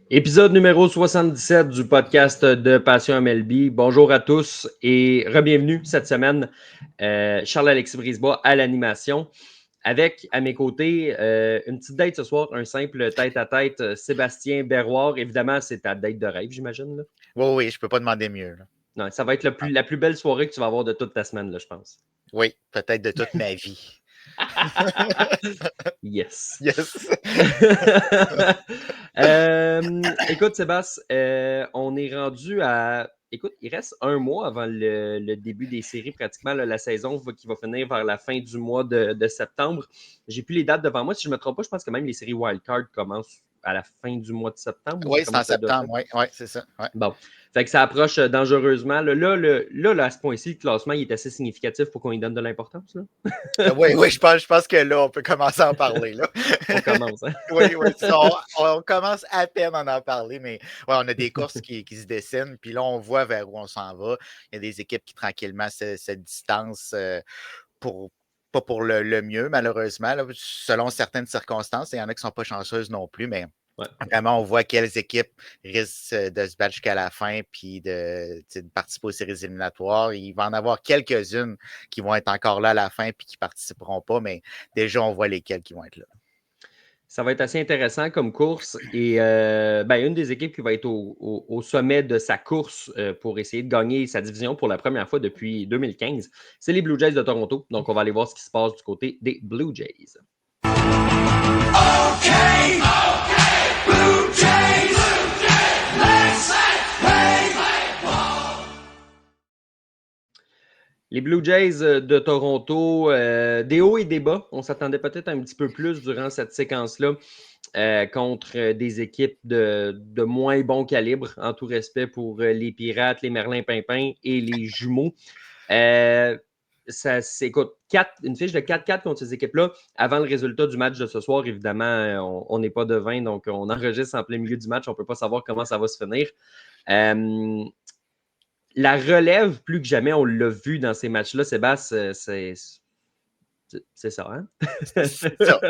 Épisode numéro 77 du podcast de Passion MLB. Bonjour à tous et re-bienvenue cette semaine. Charles-Alexis Brisebois à l'animation. Avec, à mes côtés, une petite date ce soir, un simple tête-à-tête, Sébastien Berroir. Évidemment, c'est ta date de rêve, j'imagine. Là. Oui, je peux pas demander mieux. Là. Non, ça va être la plus belle soirée que tu vas avoir de toute ta semaine, là, je pense. Oui, peut-être de toute ma vie. Yes. Yes. Écoute, Sébastien, on est rendu à... Écoute, il reste un mois avant le début des séries, pratiquement. Là, la saison qui va finir vers la fin du mois de septembre. J'ai plus les dates devant moi. Si je ne me trompe pas, je pense que même les séries Wildcard commencent à la fin du mois de septembre. Ou ça Oui, c'est en commence à septembre. Oui, c'est ça. Ouais. Bon. Fait que ça approche dangereusement. Là, à ce point-ci, le classement il est assez significatif pour qu'on y donne de l'importance. Là. Oui, je pense que là, on peut commencer à en parler. Là. On commence. Hein? Oui, on commence à peine à en parler, mais ouais, on a des courses qui se dessinent, puis là, on voit vers où on s'en va. Il y a des équipes qui tranquillement se distancent pas pour le mieux, malheureusement, là, selon certaines circonstances. Il y en a qui ne sont pas chanceuses non plus, mais Ouais. vraiment, on voit quelles équipes risquent de se battre jusqu'à la fin puis de participer aux séries éliminatoires. Il va en avoir quelques-unes qui vont être encore là à la fin puis qui ne participeront pas, mais déjà, on voit lesquelles qui vont être là. Ça va être assez intéressant comme course. Et une des équipes qui va être au sommet de sa course pour essayer de gagner sa division pour la première fois depuis 2015, c'est les Blue Jays de Toronto. Donc, on va aller voir ce qui se passe du côté des Blue Jays. OK! Blue Jays! Let's play ball! Les Blue Jays de Toronto, des hauts et des bas. On s'attendait peut-être un petit peu plus durant cette séquence-là. Contre des équipes de moins bon calibre, en tout respect pour les Pirates, les Merlins-Pimpin et les Jumeaux. Écoute, une fiche de 4-4 contre ces équipes-là. Avant le résultat du match de ce soir, évidemment, on n'est pas devin, donc on enregistre en plein milieu du match. On ne peut pas savoir comment ça va se finir. La relève, plus que jamais, on l'a vu dans ces matchs-là, Sébastien, c'est ça, hein? C'est ça.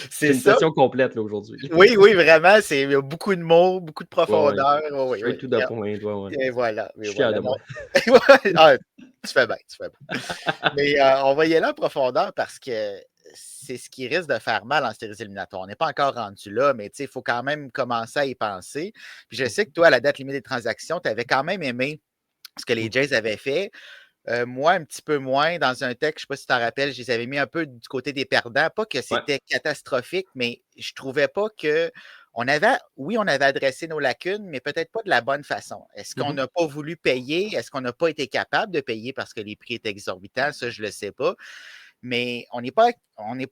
C'est une session complète là, aujourd'hui. Oui, vraiment. Il y a beaucoup de mots, beaucoup de profondeur. Ouais. Straight to the point. Ouais. Et voilà. Je suis fier de moi. Tu fais bien. Mais on va y aller en profondeur parce que c'est ce qui risque de faire mal en séries éliminatoires. On n'est pas encore rendu là, mais il faut quand même commencer à y penser. Puis je sais que toi, à la date limite des transactions, tu avais quand même aimé ce que les Jays avaient fait. Moi, un petit peu moins. Dans un texte, je ne sais pas si tu t'en rappelles, je les avais mis un peu du côté des perdants. Pas que c'était catastrophique, mais je ne trouvais pas que. On avait adressé nos lacunes, mais peut-être pas de la bonne façon. Est-ce qu'on n'a pas voulu payer? Est-ce qu'on n'a pas été capable de payer parce que les prix étaient exorbitants? Ça, je ne le sais pas. Mais on n'est pas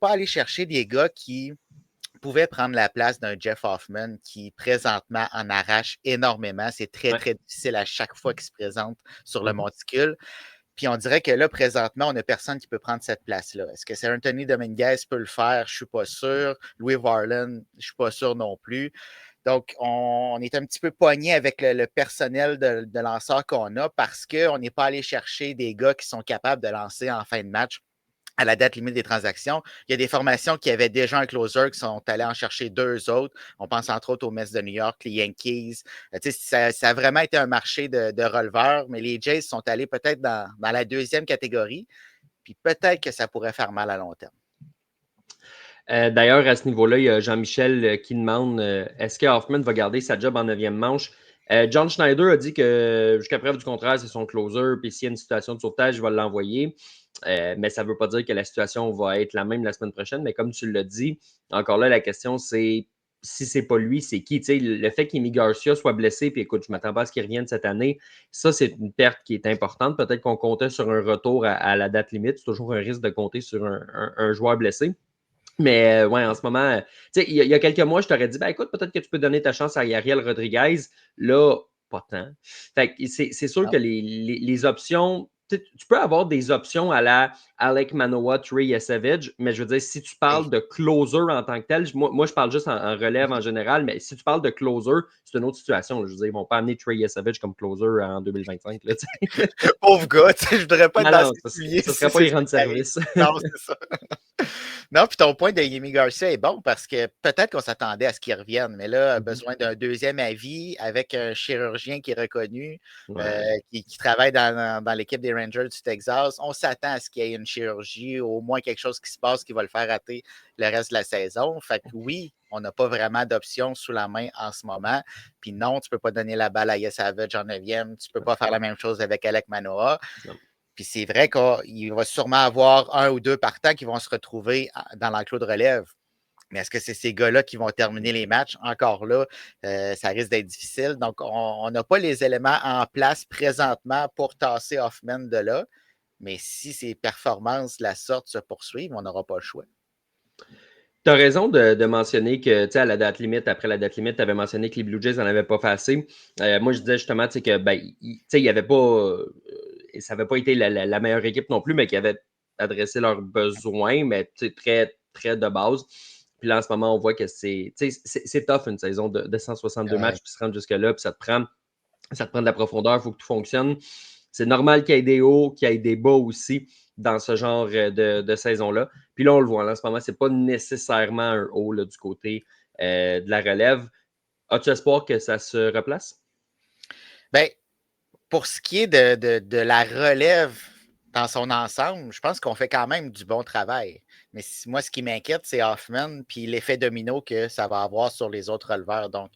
allé chercher des gars qui pouvaient prendre la place d'un Jeff Hoffman qui, présentement, en arrache énormément. C'est très, très difficile à chaque fois qu'il se présente sur le monticule. Puis on dirait que là, présentement, on n'a personne qui peut prendre cette place-là. Est-ce que c'est Anthony Dominguez peut le faire? Je ne suis pas sûr. Louis Varland, je ne suis pas sûr non plus. Donc, on est un petit peu pogné avec le personnel de lanceurs qu'on a parce qu'on n'est pas allé chercher des gars qui sont capables de lancer en fin de match à la date limite des transactions. Il y a des formations qui avaient déjà un closer qui sont allés en chercher deux autres. On pense entre autres aux Mets de New York, les Yankees. Ça a vraiment été un marché de releveurs, mais les Jays sont allés peut-être dans la deuxième catégorie, puis peut-être que ça pourrait faire mal à long terme. D'ailleurs, à ce niveau-là, il y a Jean-Michel qui demande est-ce que Hoffman va garder sa job en 9e manche? John Schneider a dit que jusqu'à preuve du contraire, c'est son closer, puis s'il y a une situation de sauvetage, il va l'envoyer. Mais ça ne veut pas dire que la situation va être la même la semaine prochaine. Mais comme tu l'as dit, encore là, la question, c'est si c'est pas lui, c'est qui? T'sais, le fait qu'Amy Garcia soit blessé, puis écoute, je ne m'attends pas à ce qu'il revienne cette année, ça, c'est une perte qui est importante. Peut-être qu'on comptait sur un retour à la date limite. C'est toujours un risque de compter sur un joueur blessé. Mais en ce moment, il y a quelques mois, je t'aurais dit, écoute, peut-être que tu peux donner ta chance à Yariel Rodriguez. Là, pas tant. Fait que c'est sûr que les options, tu peux avoir des options à la Alek Manoah, Trey Yesevich, mais je veux dire, si tu parles de closer en tant que tel, moi je parle juste en relève en général, mais si tu parles de closer, c'est une autre situation. Là. Je veux dire, ils ne vont pas amener Trey Yesevich comme closer en 2025. Là, pauvre gars, je ne voudrais pas être dans ce ce soulier. ne serait pas y rendre service. Non, c'est ça. Non, puis ton point de Yimi Garcia est bon parce que peut-être qu'on s'attendait à ce qu'il revienne, mais là, a besoin d'un deuxième avis avec un chirurgien qui est reconnu, Ouais. qui travaille dans l'équipe des Rangers du Texas. On s'attend à ce qu'il y ait une chirurgie, au moins quelque chose qui se passe qui va le faire rater le reste de la saison. Fait que oui, on n'a pas vraiment d'options sous la main en ce moment. Puis non, tu ne peux pas donner la balle à Yesavage en 9e. Tu ne peux pas faire la même chose avec Alec Manoah. Non. Puis c'est vrai qu'il va sûrement avoir un ou deux partants qui vont se retrouver dans l'enclos de relève. Mais est-ce que c'est ces gars-là qui vont terminer les matchs? Encore là, ça risque d'être difficile. Donc, on n'a pas les éléments en place présentement pour tasser Hoffman de là. Mais si ces performances de la sorte se poursuivent, on n'aura pas le choix. Tu as raison de mentionner que, tu sais, à la date limite, après la date limite, tu avais mentionné que les Blue Jays n'en avaient pas fait assez. Moi, je disais justement, tu sais, que, ben, tu sais, il n'y avait pas, ça n'avait pas été la meilleure équipe non plus, mais qui avait adressé leurs besoins, mais, tu sais, très, très de base. Puis là, en ce moment, on voit que c'est tough une saison de 162 matchs, puis se rendre jusque-là, puis ça te prend de la profondeur, il faut que tout fonctionne. C'est normal qu'il y ait des hauts, qu'il y ait des bas aussi dans ce genre de saison-là. Puis là, on le voit, là, en ce moment, ce n'est pas nécessairement un haut là, du côté de la relève. As-tu espoir que ça se replace? Bien, pour ce qui est de la relève dans son ensemble, je pense qu'on fait quand même du bon travail. Mais moi, ce qui m'inquiète, c'est Hoffman puis l'effet domino que ça va avoir sur les autres releveurs. Donc,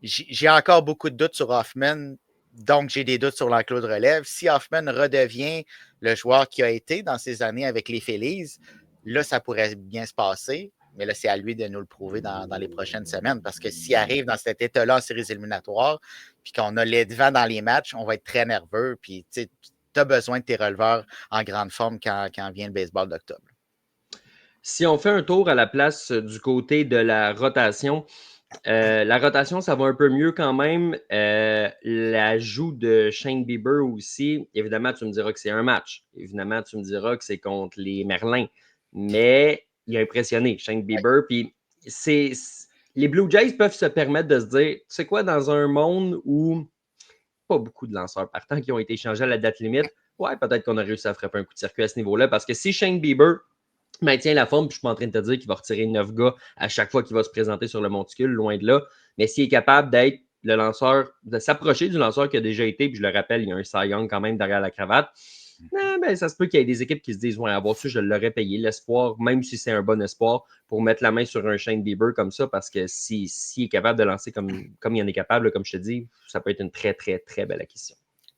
j'ai encore beaucoup de doutes sur Hoffman. Donc, j'ai des doutes sur l'enclos de relève. Si Hoffman redevient le joueur qui a été dans ces années avec les Phillies, là, ça pourrait bien se passer. Mais là, c'est à lui de nous le prouver dans les prochaines semaines. Parce que s'il arrive dans cet état-là en séries éliminatoires, puis qu'on a les devants dans les matchs, on va être très nerveux. Puis, tu as besoin de tes releveurs en grande forme quand vient le baseball d'octobre. Si on fait un tour à la place du côté de la rotation ça va un peu mieux quand même. L'ajout de Shane Bieber aussi, évidemment, tu me diras que c'est un match. Évidemment, tu me diras que c'est contre les Merlins. Mais il a impressionné, Shane Bieber. Puis les Blue Jays peuvent se permettre de se dire, tu sais quoi, dans un monde où pas beaucoup de lanceurs partants qui ont été échangés à la date limite, ouais, peut-être qu'on a réussi à frapper un coup de circuit à ce niveau-là. Parce que si Shane Bieber maintient la forme, puis je ne suis pas en train de te dire qu'il va retirer 9 gars à chaque fois qu'il va se présenter sur le monticule, loin de là. Mais s'il est capable d'être le lanceur, de s'approcher du lanceur qui a déjà été, puis je le rappelle, il y a un Cy Young quand même derrière la cravate, ben, ça se peut qu'il y ait des équipes qui se disent ouais, avoir su, je l'aurais payé. L'espoir, même si c'est un bon espoir, pour mettre la main sur un Shane Bieber comme ça, parce que s'il est capable de lancer comme il en est capable, comme je te dis, ça peut être une très, très, très belle acquisition.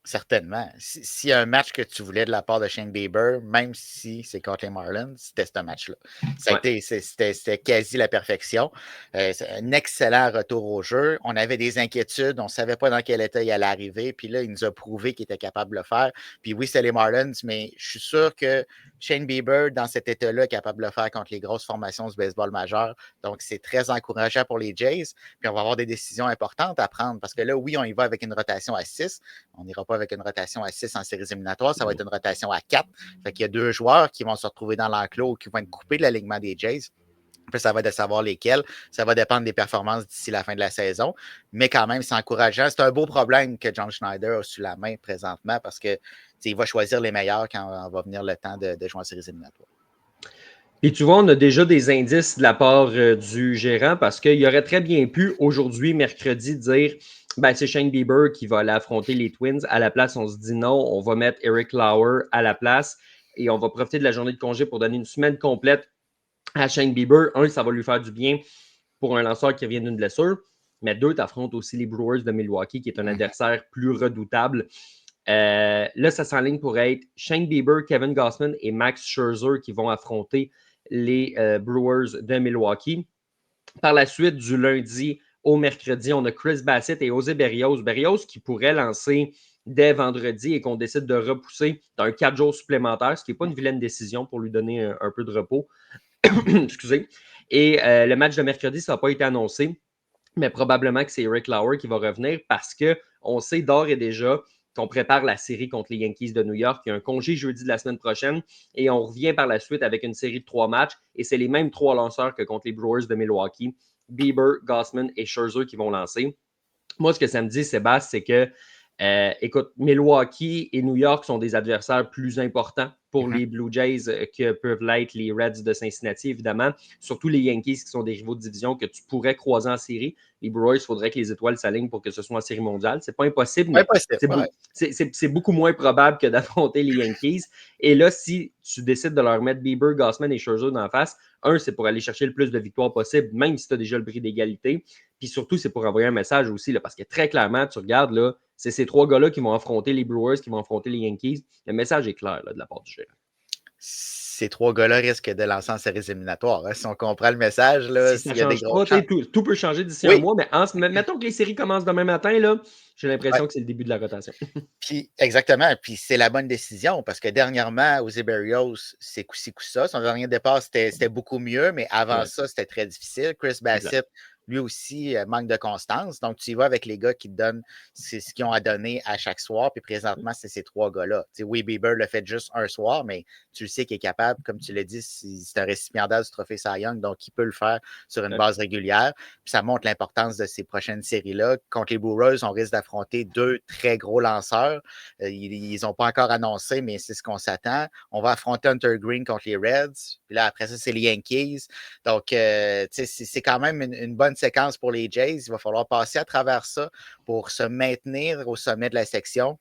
Certainement. S'il y a un match que tu voulais de la part de Shane Bieber, même si c'est contre les Marlins, c'était ce match-là. C'était quasi la perfection. C'est un excellent retour au jeu. On avait des inquiétudes. On ne savait pas dans quel état il allait arriver. Puis là, il nous a prouvé qu'il était capable de le faire. Puis oui, c'est les Marlins, mais je suis sûr que Shane Bieber, dans cet état-là, est capable de le faire contre les grosses formations du baseball majeur. Donc, c'est très encourageant pour les Jays. Puis on va avoir des décisions importantes à prendre parce que là, oui, on y va avec une rotation à 6. On n'ira pas avec une rotation à 6 en séries éliminatoires, ça va être une rotation à 4. Fait qu'il y a 2 joueurs qui vont se retrouver dans l'enclos ou qui vont être coupés de l'alignement des Jays. Puis ça va être de savoir lesquels. Ça va dépendre des performances d'ici la fin de la saison. Mais quand même, c'est encourageant. C'est un beau problème que John Schneider a sous la main présentement parce qu'il va choisir les meilleurs quand va venir le temps de jouer en séries éliminatoires. Et tu vois, on a déjà des indices de la part du gérant parce qu'il aurait très bien pu, aujourd'hui, mercredi, dire ben, c'est Shane Bieber qui va aller affronter les Twins. À la place, on se dit non, on va mettre Eric Lauer à la place et on va profiter de la journée de congé pour donner une semaine complète à Shane Bieber. Un, ça va lui faire du bien pour un lanceur qui revient d'une blessure. Mais deux, tu affrontes aussi les Brewers de Milwaukee, qui est un adversaire plus redoutable. Là, ça s'enligne pour être Shane Bieber, Kevin Gausman et Max Scherzer qui vont affronter les Brewers de Milwaukee. Par la suite, du lundi au mercredi, on a Chris Bassitt et José Berrios. Berrios qui pourrait lancer dès vendredi et qu'on décide de repousser dans un 4 jours supplémentaires, ce qui n'est pas une vilaine décision pour lui donner un peu de repos. Excusez. Et le match de mercredi, ça n'a pas été annoncé, mais probablement que c'est Eric Lauer qui va revenir parce qu'on sait d'ores et déjà qu'on prépare la série contre les Yankees de New York. Il y a un congé jeudi de la semaine prochaine et on revient par la suite avec une série de 3 matchs et c'est les mêmes 3 lanceurs que contre les Brewers de Milwaukee. Bieber, Gausman et Scherzer qui vont lancer. Moi, ce que ça me dit, Sébastien, c'est que, écoute, Milwaukee et New York sont des adversaires plus importants pour les Blue Jays que peuvent l'être les Reds de Cincinnati, évidemment. Surtout les Yankees qui sont des rivaux de division que tu pourrais croiser en série. Les Brewers, il faudrait que les étoiles s'alignent pour que ce soit en série mondiale. C'est pas impossible, mais c'est beaucoup moins probable que d'affronter les Yankees. Et là, si tu décides de leur mettre Bieber, Gausman et Scherzer d'en face, c'est pour aller chercher le plus de victoires possible, même si tu as déjà le prix d'égalité. Puis surtout, c'est pour envoyer un message aussi, là, parce que très clairement, tu regardes, là, c'est ces trois gars-là qui vont affronter les Brewers, qui vont affronter les Yankees. Le message est clair là, de la part du gérant. Ces trois gars-là risquent de lancer en séries éliminatoires. Hein. Si on comprend le message, là, si ça ne change pas, tout peut changer d'ici un mois, mais mettons que les séries commencent demain matin, là, j'ai l'impression que c'est le début de la rotation. Puis, exactement. Puis c'est la bonne décision parce que dernièrement, aux Berrios, c'est coup-ci, coup-ça. Son dernier départ, c'était beaucoup mieux, mais avant ça, c'était très difficile. Chris Bassitt, lui aussi, manque de constance. Donc, tu y vas avec les gars qui te donnent ce qu'ils ont à donner à chaque soir. Puis présentement, c'est ces trois gars-là. Tu sais, oui, Bieber le fait juste un soir, mais tu le sais qu'il est capable, comme tu l'as dit, c'est un récipiendaire du trophée Cy Young, donc il peut le faire sur une base régulière. Puis ça montre l'importance de ces prochaines séries-là. Contre les Brewers, on risque d'affronter deux très gros lanceurs. Ils n'ont pas encore annoncé, mais c'est ce qu'on s'attend. On va affronter Hunter Green contre les Reds. Puis là, après ça, c'est les Yankees. Donc, c'est quand même une bonne séquence pour les Jays. Il va falloir passer à travers ça pour se maintenir au sommet de la section.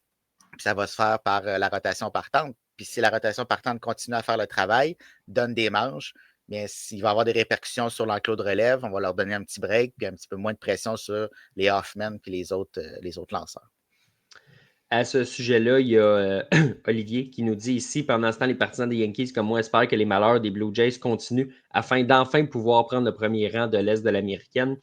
Puis ça va se faire par la rotation partante. Puis si la rotation partante continue à faire le travail, donne des manches, bien, il va y avoir des répercussions sur l'enclos de relève. On va leur donner un petit break puis un petit peu moins de pression sur les Hoffman puis les autres lanceurs. À ce sujet-là, il y a Olivier qui nous dit ici, pendant ce temps, les partisans des Yankees comme moi espèrent que les malheurs des Blue Jays continuent afin d'enfin pouvoir prendre le premier rang de l'Est de l'Américaine.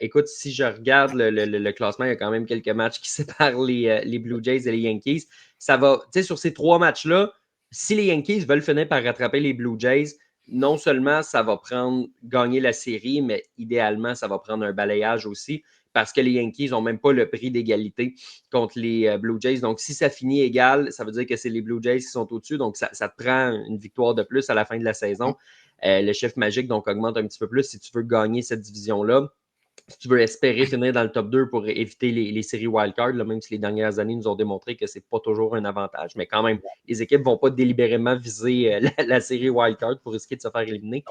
Écoute, si je regarde le classement, il y a quand même quelques matchs qui séparent les Blue Jays et les Yankees. Ça va, tu sais, sur ces trois matchs-là, si les Yankees veulent finir par rattraper les Blue Jays, non seulement ça va prendre gagner la série, mais idéalement, ça va prendre un balayage aussi parce que les Yankees n'ont même pas le prix d'égalité contre les Blue Jays. Donc, si ça finit égal, ça veut dire que c'est les Blue Jays qui sont au-dessus. Donc, ça te prend une victoire de plus à la fin de la saison. Le chiffre magique donc augmente un petit peu plus si tu veux gagner cette division-là. Si tu veux espérer finir dans le top 2 pour éviter les séries wildcard, même si les dernières années nous ont démontré que ce n'est pas toujours un avantage, mais quand même, les équipes ne vont pas délibérément viser la série wildcard pour risquer de se faire éliminer.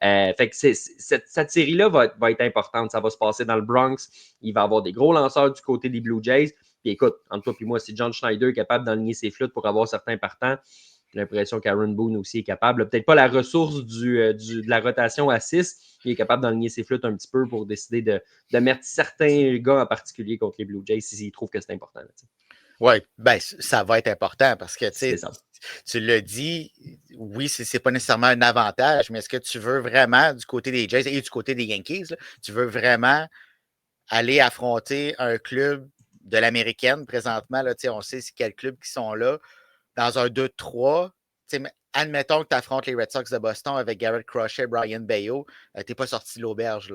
Fait que cette série-là va être importante. Ça va se passer dans le Bronx. Il va y avoir des gros lanceurs du côté des Blue Jays. Puis écoute, entre toi et moi, si John Schneider est capable d'aligner ses flûtes pour avoir certains partants, j'ai l'impression qu'Aaron Boone aussi est capable. Peut-être pas la ressource de la rotation à 6, il est capable d'aligner ses flûtes un petit peu pour décider de mettre certains gars en particulier contre les Blue Jays s'il trouve que c'est important. Oui, ben, ça va être important parce que tu l'as dit, oui, c'est pas nécessairement un avantage, mais est-ce que tu veux vraiment, du côté des Jays et du côté des Yankees, là, tu veux vraiment aller affronter un club de l'américaine présentement? Là, on sait quels clubs qui sont là. Dans un 2-3, admettons que tu affrontes les Red Sox de Boston avec Garrett Crochet, Brian Bayo, tu n'es pas sorti de l'auberge.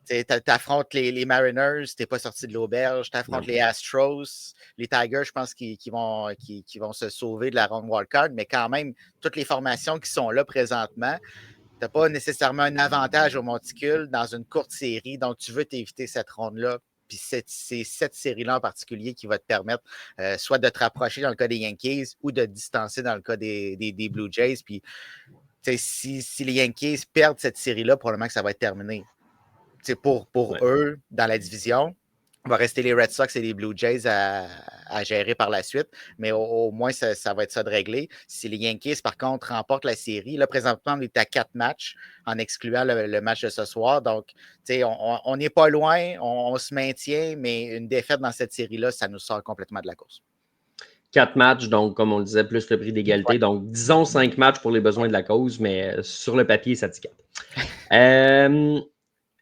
Tu affrontes les Mariners, tu n'es pas sorti de l'auberge. Tu affrontes les Astros, les Tigers, je pense qu'ils vont se sauver de la ronde wildcard, mais quand même, toutes les formations qui sont là présentement, tu n'as pas nécessairement un avantage au monticule dans une courte série, donc tu veux t'éviter cette ronde-là. Puis c'est cette série-là en particulier qui va te permettre soit de te rapprocher dans le cas des Yankees ou de te distancer dans le cas des Blue Jays. Puis si les Yankees perdent cette série-là, probablement que ça va être terminé. Pour eux, dans la division, il va rester les Red Sox et les Blue Jays à gérer par la suite, mais au moins, ça va être ça de réglé. Si les Yankees, par contre, remportent la série, là, présentement, on est à 4 matchs en excluant le match de ce soir. Donc, on n'est pas loin, on se maintient, mais une défaite dans cette série-là, ça nous sort complètement de la course. 4 matchs, donc, comme on le disait, plus le prix d'égalité. Ouais. Donc, disons 5 matchs pour les besoins de la cause, mais sur le papier, ça dit 4.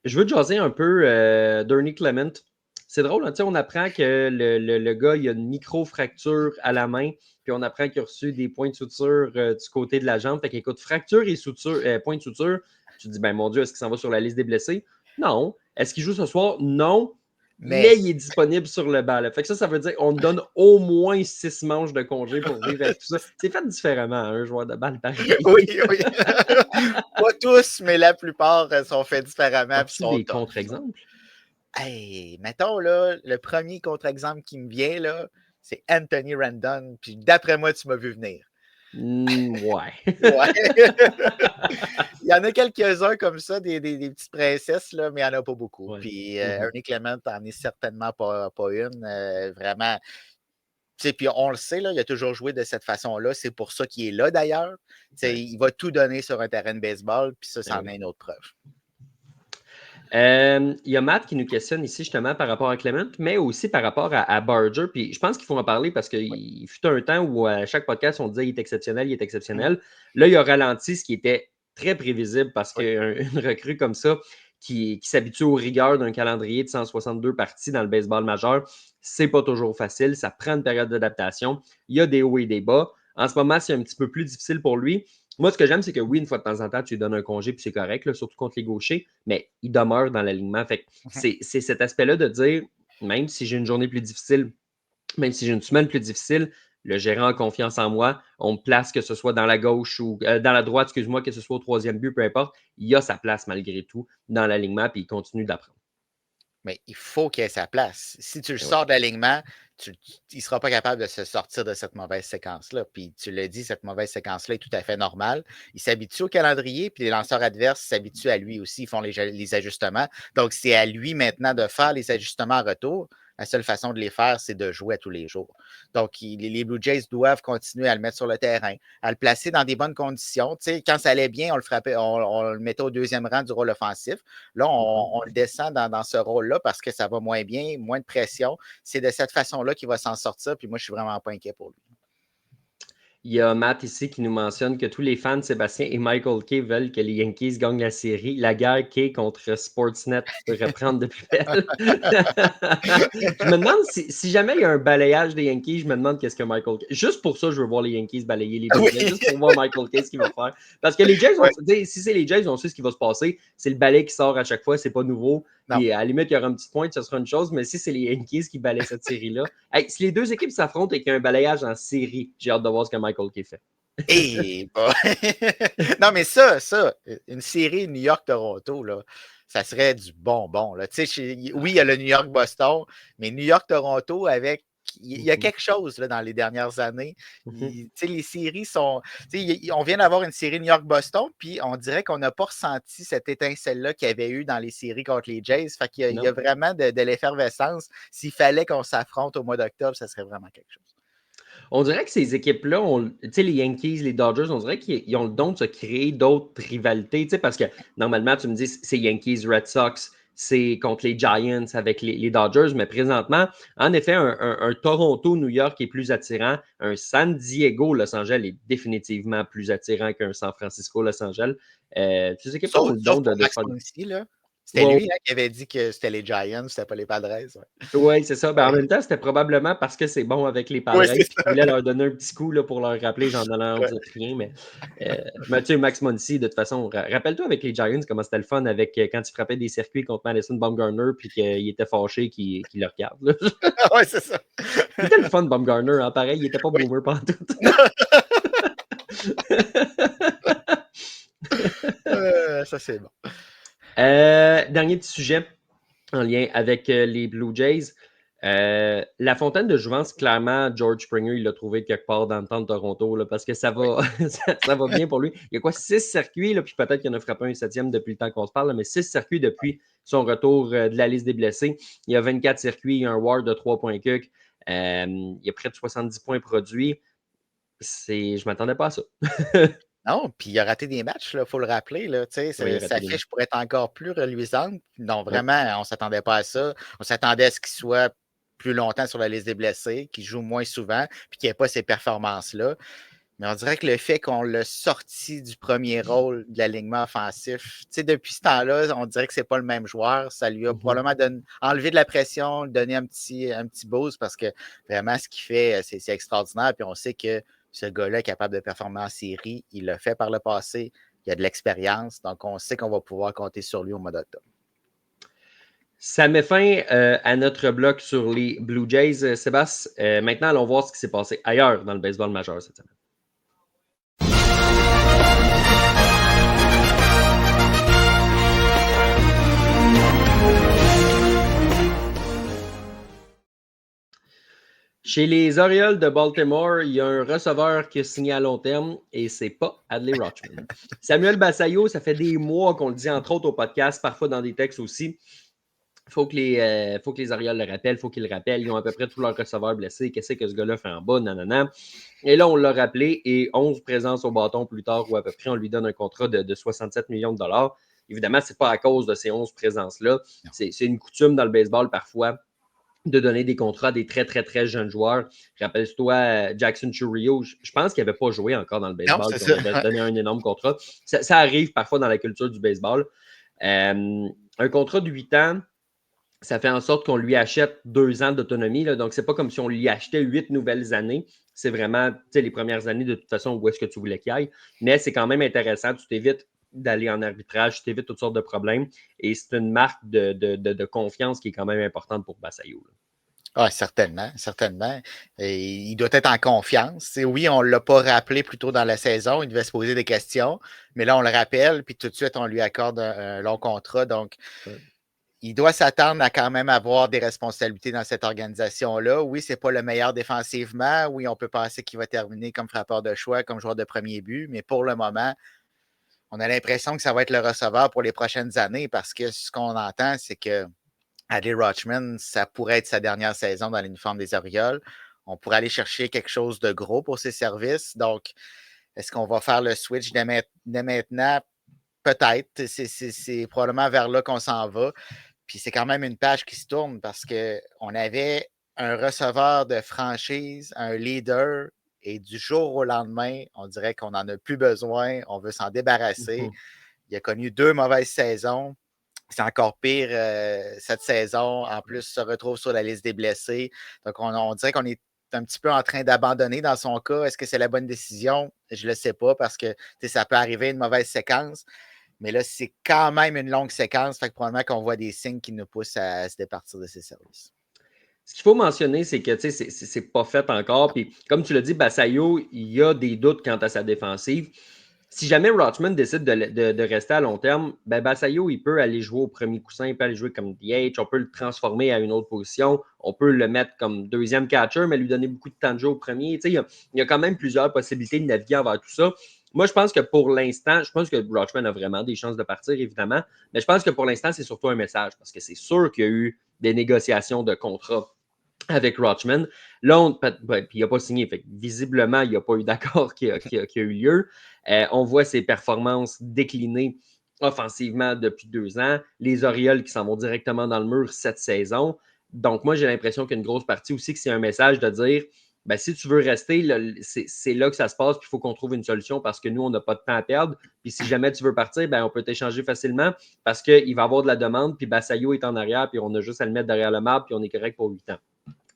Je veux te jaser un peu Bernie Clement. C'est drôle, hein, on apprend que le gars, il a une micro-fracture à la main, puis on apprend qu'il a reçu des points de suture du côté de la jambe. Fait qu'écoute, fracture et point de suture, tu te dis, ben mon Dieu, est-ce qu'il s'en va sur la liste des blessés? Non. Est-ce qu'il joue ce soir? Non. Mais il est disponible sur le banc. Fait que ça veut dire qu'on donne au moins 6 manches de congé pour vivre avec tout ça. C'est fait différemment à un joueur de balle pareil. Oui. Pas tous, mais la plupart sont faits différemment. As-tu des contre-exemples? Hey, mettons, là, le premier contre-exemple qui me vient, là, c'est Anthony Rendon. Puis d'après moi, tu m'as vu venir. Ouais. Ouais. Il y en a quelques-uns comme ça, des petites princesses, là, mais il n'y en a pas beaucoup. Ouais. Puis Ernie Clement n'en est certainement pas une. Vraiment. Puis on le sait, là, il a toujours joué de cette façon-là. C'est pour ça qu'il est là d'ailleurs. Ouais. Il va tout donner sur un terrain de baseball, puis ça, c'en est une autre preuve. Il y a Matt qui nous questionne ici justement par rapport à Clement, mais aussi par rapport à Barger. Puis je pense qu'il faut en parler parce qu'il fut un temps où à chaque podcast, on disait il est exceptionnel, il est exceptionnel. Là, il a ralenti, ce qui était très prévisible parce qu'une recrue comme ça, qui s'habitue aux rigueurs d'un calendrier de 162 parties dans le baseball majeur, c'est pas toujours facile. Ça prend une période d'adaptation. Il y a des hauts et des bas. En ce moment, c'est un petit peu plus difficile pour lui. Moi, ce que j'aime, c'est que oui, une fois de temps en temps, tu lui donnes un congé, puis c'est correct, là, surtout contre les gauchers, mais il demeure dans l'alignement. Fait que c'est cet aspect-là de dire, même si j'ai une journée plus difficile, même si j'ai une semaine plus difficile, le gérant a confiance en moi, on me place, que ce soit dans la gauche ou dans la droite, excuse-moi, que ce soit au troisième but, peu importe, il a sa place malgré tout dans l'alignement, puis il continue d'apprendre. Mais il faut qu'il ait sa place. Si tu le sors de l'alignement, il ne sera pas capable de se sortir de cette mauvaise séquence-là. Puis tu l'as dit, cette mauvaise séquence-là est tout à fait normale. Il s'habitue au calendrier, puis les lanceurs adverses s'habituent à lui aussi, ils font les ajustements. Donc, c'est à lui maintenant de faire les ajustements en retour. La seule façon de les faire, c'est de jouer à tous les jours. Donc, les Blue Jays doivent continuer à le mettre sur le terrain, à le placer dans des bonnes conditions. Tu sais, quand ça allait bien, on le frappait, on le mettait au deuxième rang du rôle offensif. Là, on le descend dans ce rôle-là parce que ça va moins bien, moins de pression. C'est de cette façon-là qu'il va s'en sortir. Puis moi, je suis vraiment pas inquiet pour lui. Il y a Matt ici qui nous mentionne que tous les fans de Sébastien et Michael Kay veulent que les Yankees gagnent la série. La guerre Kay contre Sportsnet peut reprendre de plus belle. Je me demande si jamais il y a un balayage des Yankees, je me demande qu'est-ce que Michael Kay... Juste pour ça, je veux voir les Yankees balayer les Blue Jays, juste pour voir Michael Kay ce qu'il va faire. Parce que les Jays, si c'est les Jays, on sait ce qui va se passer. C'est le balai qui sort à chaque fois, c'est pas nouveau. Puis à la limite, il y aura un petit point, ce sera une chose, mais si c'est les Yankees qui balaient cette série-là, hey, si les deux équipes s'affrontent et qu'il y a un balayage en série, j'ai hâte de voir ce que Michael Kay fait. Non, mais ça, une série New York-Toronto, là, ça serait du bonbon. Là. Oui, il y a le New York-Boston, mais New York-Toronto avec. Il y a quelque chose là, dans les dernières années. Les séries sont. On vient d'avoir une série New York-Boston, puis on dirait qu'on n'a pas ressenti cette étincelle-là qu'il y avait eu dans les séries contre les Jays. Fait qu'il y a vraiment de l'effervescence. S'il fallait qu'on s'affronte au mois d'octobre, ça serait vraiment quelque chose. On dirait que ces équipes-là, les Yankees, les Dodgers, on dirait qu'ils ont le don de se créer d'autres rivalités. Parce que normalement, tu me dis, c'est Yankees, Red Sox, c'est contre les Giants avec les Dodgers, mais présentement, en effet, un Toronto-New York est plus attirant. Un San Diego-Los Angeles est définitivement plus attirant qu'un San Francisco-Los Angeles. Ces équipes-là ont le don de faire... Ici, là. C'était lui qui avait dit que c'était les Giants, c'était pas les Padres. Oui, c'est ça. Ben, en même temps, c'était probablement parce que c'est bon avec les Padres. Il voulait leur donner un petit coup là, pour leur rappeler, j'en donnais rien. Mais Mathieu Max Muncy, de toute façon, rappelle-toi avec les Giants comment c'était le fun avec quand il frappait des circuits contre Madison Bumgarner puis qu'il était fâché qu'il le regarde. Oui, c'est ça. C'était le fun, Bumgarner. Hein, pareil, il n'était pas boomer partout. Ça, c'est bon. Dernier petit sujet en lien avec les Blue Jays. La fontaine de jouvence, clairement, George Springer, il l'a trouvé quelque part dans le temps de Toronto là, parce que ça va, ça va bien pour lui. Il y a quoi, 6 circuits, là, puis peut-être qu'il en a frappé un 7e depuis le temps qu'on se parle, là, mais 6 circuits depuis son retour de la liste des blessés. Il y a 24 circuits, il y a un WAR de 3 points cuc. Il y a près de 70 points produits. Je ne m'attendais pas à ça. Non, puis il a raté des matchs, il faut le rappeler. Là, sa fiche pourrait être encore plus reluisante. Non, vraiment, on ne s'attendait pas à ça. On s'attendait à ce qu'il soit plus longtemps sur la liste des blessés, qu'il joue moins souvent, puis qu'il n'y ait pas ces performances-là. Mais on dirait que le fait qu'on l'a sorti du premier rôle de l'alignement offensif, depuis ce temps-là, on dirait que ce n'est pas le même joueur. Ça lui a probablement enlevé de la pression, donné un petit boost parce que vraiment, ce qu'il fait, c'est extraordinaire. Puis on sait que ce gars-là est capable de performer en série. Il l'a fait par le passé. Il a de l'expérience. Donc, on sait qu'on va pouvoir compter sur lui au mois d'octobre. Ça met fin à notre bloc sur les Blue Jays. Sébastien, maintenant, allons voir ce qui s'est passé ailleurs dans le baseball majeur cette semaine. Chez les Orioles de Baltimore, il y a un receveur qui a signé à long terme et c'est pas Adley Rutschman. Samuel Basayo, ça fait des mois qu'on le dit, entre autres au podcast, parfois dans des textes aussi. Faut que les Orioles le rappellent, faut qu'ils le rappellent. Ils ont à peu près tous leurs receveurs blessés. Qu'est-ce que ce gars-là fait en bas? Nanana. Et là, on l'a rappelé et 11 présences au bâton plus tard, ou à peu près, on lui donne un contrat de 67 millions de dollars. Évidemment, ce n'est pas à cause de ces 11 présences-là. C'est une coutume dans le baseball parfois de donner des contrats à des très, très, très jeunes joueurs. Rappelle-toi Jackson Chourio, je pense qu'il n'avait pas joué encore dans le baseball, puis on a donné un énorme contrat. Ça arrive parfois dans la culture du baseball. Un contrat de 8 ans, ça fait en sorte qu'on lui achète 2 ans d'autonomie. Là. Donc, c'est pas comme si on lui achetait 8 nouvelles années. C'est vraiment les premières années, de toute façon, où est-ce que tu voulais qu'il aille. Mais c'est quand même intéressant. Tu t'évites d'aller en arbitrage, tu t'évites toutes sortes de problèmes. Et c'est une marque de confiance qui est quand même importante pour Basayo. Ah, certainement, certainement. Et il doit être en confiance. Et oui, on ne l'a pas rappelé plus tôt dans la saison. Il devait se poser des questions. Mais là, on le rappelle, puis tout de suite, on lui accorde un long contrat. Donc, il doit s'attendre à quand même avoir des responsabilités dans cette organisation-là. Oui, ce n'est pas le meilleur défensivement. Oui, on peut penser qu'il va terminer comme frappeur de choix, comme joueur de premier but. Mais pour le moment, on a l'impression que ça va être le receveur pour les prochaines années parce que ce qu'on entend, c'est que Adley Rutschman, ça pourrait être sa dernière saison dans l'uniforme des Orioles. On pourrait aller chercher quelque chose de gros pour ses services. Donc, est-ce qu'on va faire le switch dès maintenant? Peut-être. C'est probablement vers là qu'on s'en va. Puis c'est quand même une page qui se tourne parce qu'on avait un receveur de franchise, un leader, et du jour au lendemain, on dirait qu'on n'en a plus besoin, on veut s'en débarrasser. Il a connu 2 mauvaises saisons. C'est encore pire cette saison. En plus, se retrouve sur la liste des blessés. Donc, on dirait qu'on est un petit peu en train d'abandonner dans son cas. Est-ce que c'est la bonne décision? Je ne le sais pas parce que ça peut arriver une mauvaise séquence. Mais là, c'est quand même une longue séquence. Fait que probablement qu'on voit des signes qui nous poussent à se départir de ses services. Ce qu'il faut mentionner, c'est que c'est pas fait encore. Puis, comme tu l'as dit, Basayo, il y a des doutes quant à sa défensive. Si jamais Rutschman décide de rester à long terme, ben Basayo, il peut aller jouer au premier coussin, il peut aller jouer comme DH, on peut le transformer à une autre position, on peut le mettre comme deuxième catcher, mais lui donner beaucoup de temps de jeu au premier. Il y a quand même plusieurs possibilités de naviguer envers tout ça. Moi, je pense que pour l'instant, je pense que Rutschman a vraiment des chances de partir, évidemment, mais je pense que pour l'instant, c'est surtout un message, parce que c'est sûr qu'il y a eu des négociations de contrat avec Rutschman. Là, puis il n'a pas signé. Fait visiblement, il n'y a pas eu d'accord qui a eu lieu. On voit ses performances décliner offensivement depuis 2 ans. Les Orioles qui s'en vont directement dans le mur cette saison. Donc, moi, j'ai l'impression qu'une grosse partie aussi, que c'est un message de dire, ben, si tu veux rester, c'est là que ça se passe, puis il faut qu'on trouve une solution parce que nous, on n'a pas de temps à perdre. Puis si jamais tu veux partir, ben, on peut t'échanger facilement parce qu'il va y avoir de la demande, puis Basayo est en arrière, puis on a juste à le mettre derrière le marbre, puis on est correct pour 8 ans.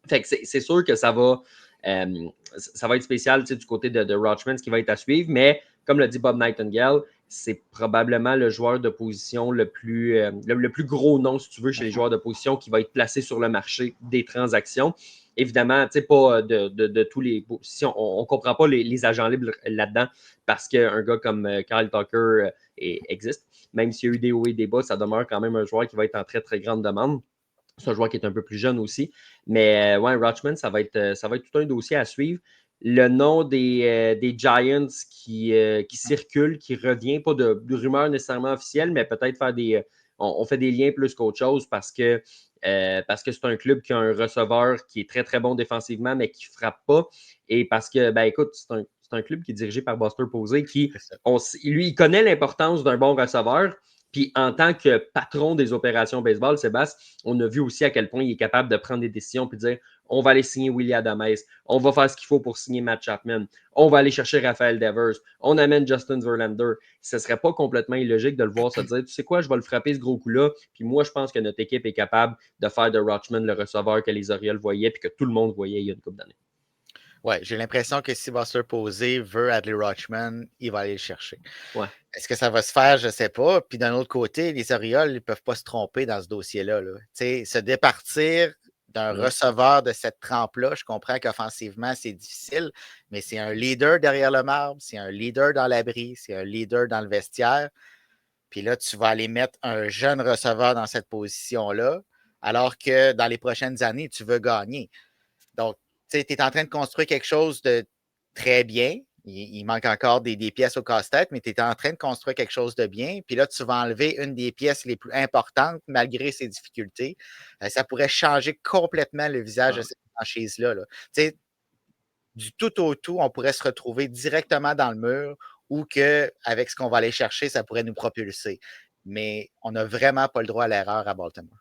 Fait que c'est sûr que ça va être spécial du côté de Rutschman, ce qui va être à suivre, mais comme l'a dit Bob Nightingale, c'est probablement le joueur de position le plus gros nom, si tu veux, chez les joueurs de position qui va être placé sur le marché des transactions. Évidemment, pas de tous les positions. On ne comprend pas les agents libres là-dedans parce qu'un gars comme Kyle Tucker existe. Même s'il y a eu des hauts et des bas, ça demeure quand même un joueur qui va être en très, très grande demande. C'est un joueur qui est un peu plus jeune aussi. Mais ouais, Rutschman, ça va être tout un dossier à suivre. Le nom des Giants qui circule, qui revient, pas de rumeurs nécessairement officielles, mais peut-être faire on fait des liens plus qu'autre chose parce que c'est un club qui a un receveur qui est très, très bon défensivement, mais qui ne frappe pas. Et parce que, ben écoute, c'est un club qui est dirigé par Buster Posey, lui, il connaît l'importance d'un bon receveur. Puis en tant que patron des opérations baseball, Sébastien, on a vu aussi à quel point il est capable de prendre des décisions puis de dire on va aller signer Willie Adams, on va faire ce qu'il faut pour signer Matt Chapman, on va aller chercher Raphaël Devers, on amène Justin Verlander. Ce ne serait pas complètement illogique de le voir se dire tu sais quoi, je vais le frapper ce gros coup-là. Puis moi, je pense que notre équipe est capable de faire de Rutschman le receveur que les Orioles voyaient puis que tout le monde voyait il y a une couple d'années. Ouais, j'ai l'impression que si Buster Posey veut Adley Rutschman, il va aller le chercher. Ouais. Est-ce que ça va se faire? Je ne sais pas. Puis d'un autre côté, les Orioles ne peuvent pas se tromper dans ce dossier-là. Se départir d'un receveur de cette trempe-là, je comprends qu'offensivement, c'est difficile, mais c'est un leader derrière le marbre, c'est un leader dans l'abri, c'est un leader dans le vestiaire. Puis là, tu vas aller mettre un jeune receveur dans cette position-là, alors que dans les prochaines années, tu veux gagner. Donc, tu es en train de construire quelque chose de très bien. Il manque encore des pièces au casse-tête, mais tu es en train de construire quelque chose de bien. Puis là, tu vas enlever une des pièces les plus importantes malgré ses difficultés. Ça pourrait changer complètement le visage de cette franchise-là. Tu sais, du tout au tout, on pourrait se retrouver directement dans le mur ou qu'avec ce qu'on va aller chercher, ça pourrait nous propulser. Mais on n'a vraiment pas le droit à l'erreur à Baltimore.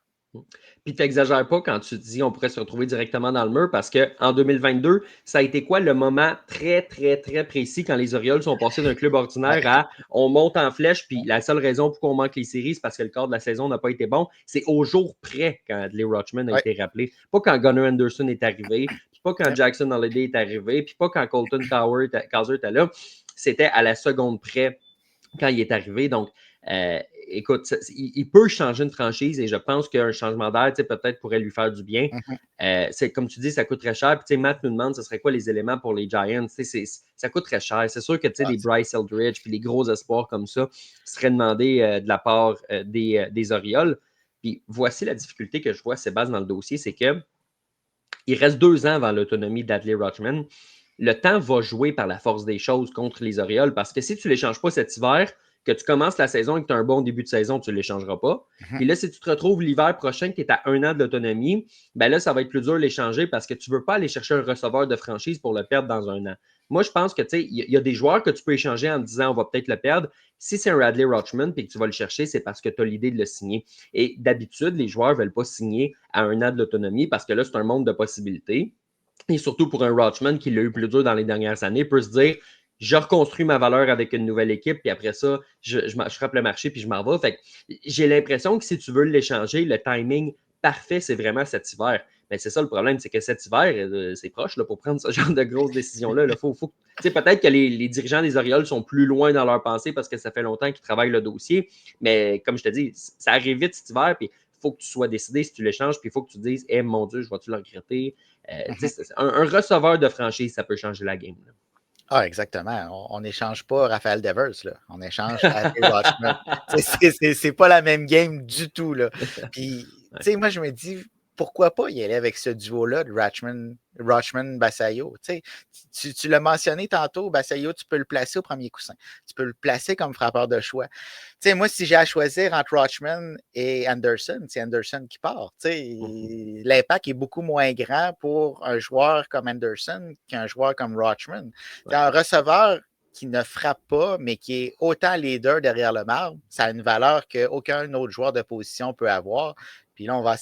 Puis tu n'exagères pas quand tu dis on pourrait se retrouver directement dans le mur parce qu'en 2022, ça a été quoi le moment très, très, très précis quand les Orioles sont passés d'un club ordinaire à on monte en flèche, puis la seule raison pourquoi on manque les séries, c'est parce que le quart de la saison n'a pas été bon. C'est au jour près quand Adley Rutschman a été rappelé. Pas quand Gunnar Anderson est arrivé, puis pas quand Jackson Holliday est arrivé, puis pas quand Colton Cowser était là. C'était à la seconde près quand il est arrivé. Donc, écoute, il peut changer une franchise et je pense qu'un changement d'air, peut-être pourrait lui faire du bien. C'est comme tu dis, ça coûte très cher. Puis, Matt nous demande ce serait quoi les éléments pour les Giants. Ça coûte très cher. C'est sûr que des Bryce Eldridge puis les gros espoirs comme ça seraient demandés de la part des Orioles. Puis voici la difficulté que je vois, Sébastien, dans le dossier, c'est que il reste 2 ans avant l'autonomie d'Adley Rutschman. Le temps va jouer par la force des choses contre les Orioles parce que si tu ne l'échanges pas cet hiver, que tu commences la saison et que tu as un bon début de saison, tu ne l'échangeras pas. Puis là, si tu te retrouves l'hiver prochain, que tu es à 1 an de l'autonomie, ben là, ça va être plus dur de l'échanger parce que tu ne veux pas aller chercher un receveur de franchise pour le perdre dans 1 an. Moi, je pense que il y a des joueurs que tu peux échanger en te disant on va peut-être le perdre. Si c'est un Adley Rutschman et que tu vas le chercher, c'est parce que tu as l'idée de le signer. Et d'habitude, les joueurs ne veulent pas signer à 1 an de l'autonomie parce que là, c'est un monde de possibilités. Et surtout pour un Rutschman qui l'a eu plus dur dans les dernières années, peut se dire je reconstruis ma valeur avec une nouvelle équipe, puis après ça, je frappe le marché, puis je m'en vais. Fait que j'ai l'impression que si tu veux l'échanger, le timing parfait, c'est vraiment cet hiver. Mais c'est ça le problème, c'est que cet hiver, c'est proche là, pour prendre ce genre de grosses décisions-là. Peut-être que les dirigeants des Orioles sont plus loin dans leur pensée parce que ça fait longtemps qu'ils travaillent le dossier. Mais comme je te dis, ça arrive vite cet hiver, puis il faut que tu sois décidé si tu l'échanges, puis il faut que tu te dises mon Dieu, je vais-tu le regretter? Un receveur de franchise, ça peut changer la game. Là. Ah, exactement. On n'échange pas Raphaël Devers, là. On échange Adley Rutschman. C'est pas la même game du tout, là. Puis, tu sais, moi, je me dis, pourquoi pas y aller avec ce duo-là de Rutschman-Bassayo? Tu l'as mentionné tantôt, Bassayo, tu peux le placer au premier coussin. Tu peux le placer comme frappeur de choix. Tu sais, moi, si j'ai à choisir entre Rutschman et Anderson, c'est Anderson qui part. L'impact est beaucoup moins grand pour un joueur comme Anderson qu'un joueur comme Rutschman. Un receveur qui ne frappe pas, mais qui est autant leader derrière le marbre, ça a une valeur qu'aucun autre joueur de position peut avoir. Puis là, on va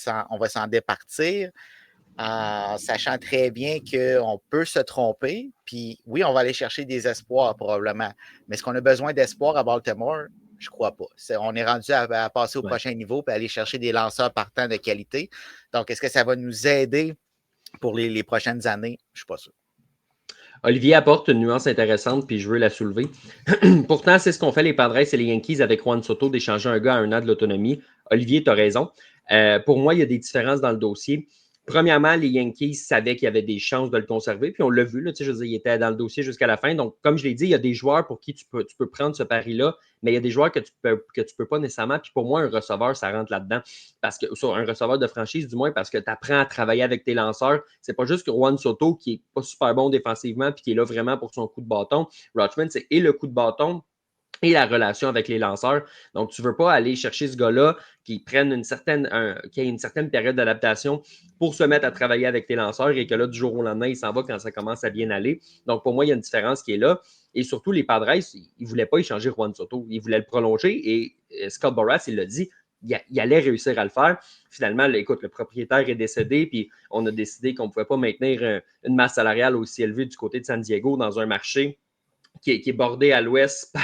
s'en départir en sachant très bien qu'on peut se tromper. Puis oui, on va aller chercher des espoirs probablement. Mais est-ce qu'on a besoin d'espoir à Baltimore? Je ne crois pas. On est rendu à passer au prochain niveau et aller chercher des lanceurs partants de qualité. Donc, est-ce que ça va nous aider pour les prochaines années? Je ne suis pas sûr. Olivier apporte une nuance intéressante, puis je veux la soulever. Pourtant, c'est ce qu'ont fait les Padres et les Yankees avec Juan Soto, d'échanger un gars à 1 an de l'autonomie. Olivier, tu as raison. Pour moi, il y a des différences dans le dossier. Premièrement, les Yankees savaient qu'il y avait des chances de le conserver, puis on l'a vu, là, je veux dire, il était dans le dossier jusqu'à la fin. Donc, comme je l'ai dit, il y a des joueurs pour qui tu peux prendre ce pari-là, mais il y a des joueurs que tu peux pas nécessairement. Puis pour moi, un receveur, ça rentre là-dedans. Parce que, sur un receveur de franchise, du moins, parce que tu apprends à travailler avec tes lanceurs. C'est pas juste que Juan Soto, qui est pas super bon défensivement, puis qui est là vraiment pour son coup de bâton. Rutschman, c'est et le coup de bâton, et la relation avec les lanceurs. Donc, tu ne veux pas aller chercher ce gars-là qui ait une certaine période d'adaptation pour se mettre à travailler avec tes lanceurs et que là, du jour au lendemain, il s'en va quand ça commence à bien aller. Donc, pour moi, il y a une différence qui est là. Et surtout, les Padres, ils ne voulaient pas échanger Juan Soto. Ils voulaient le prolonger et Scott Boras, il l'a dit, il allait réussir à le faire. Finalement, écoute, le propriétaire est décédé, puis on a décidé qu'on ne pouvait pas maintenir une masse salariale aussi élevée du côté de San Diego dans un marché qui est bordé à l'ouest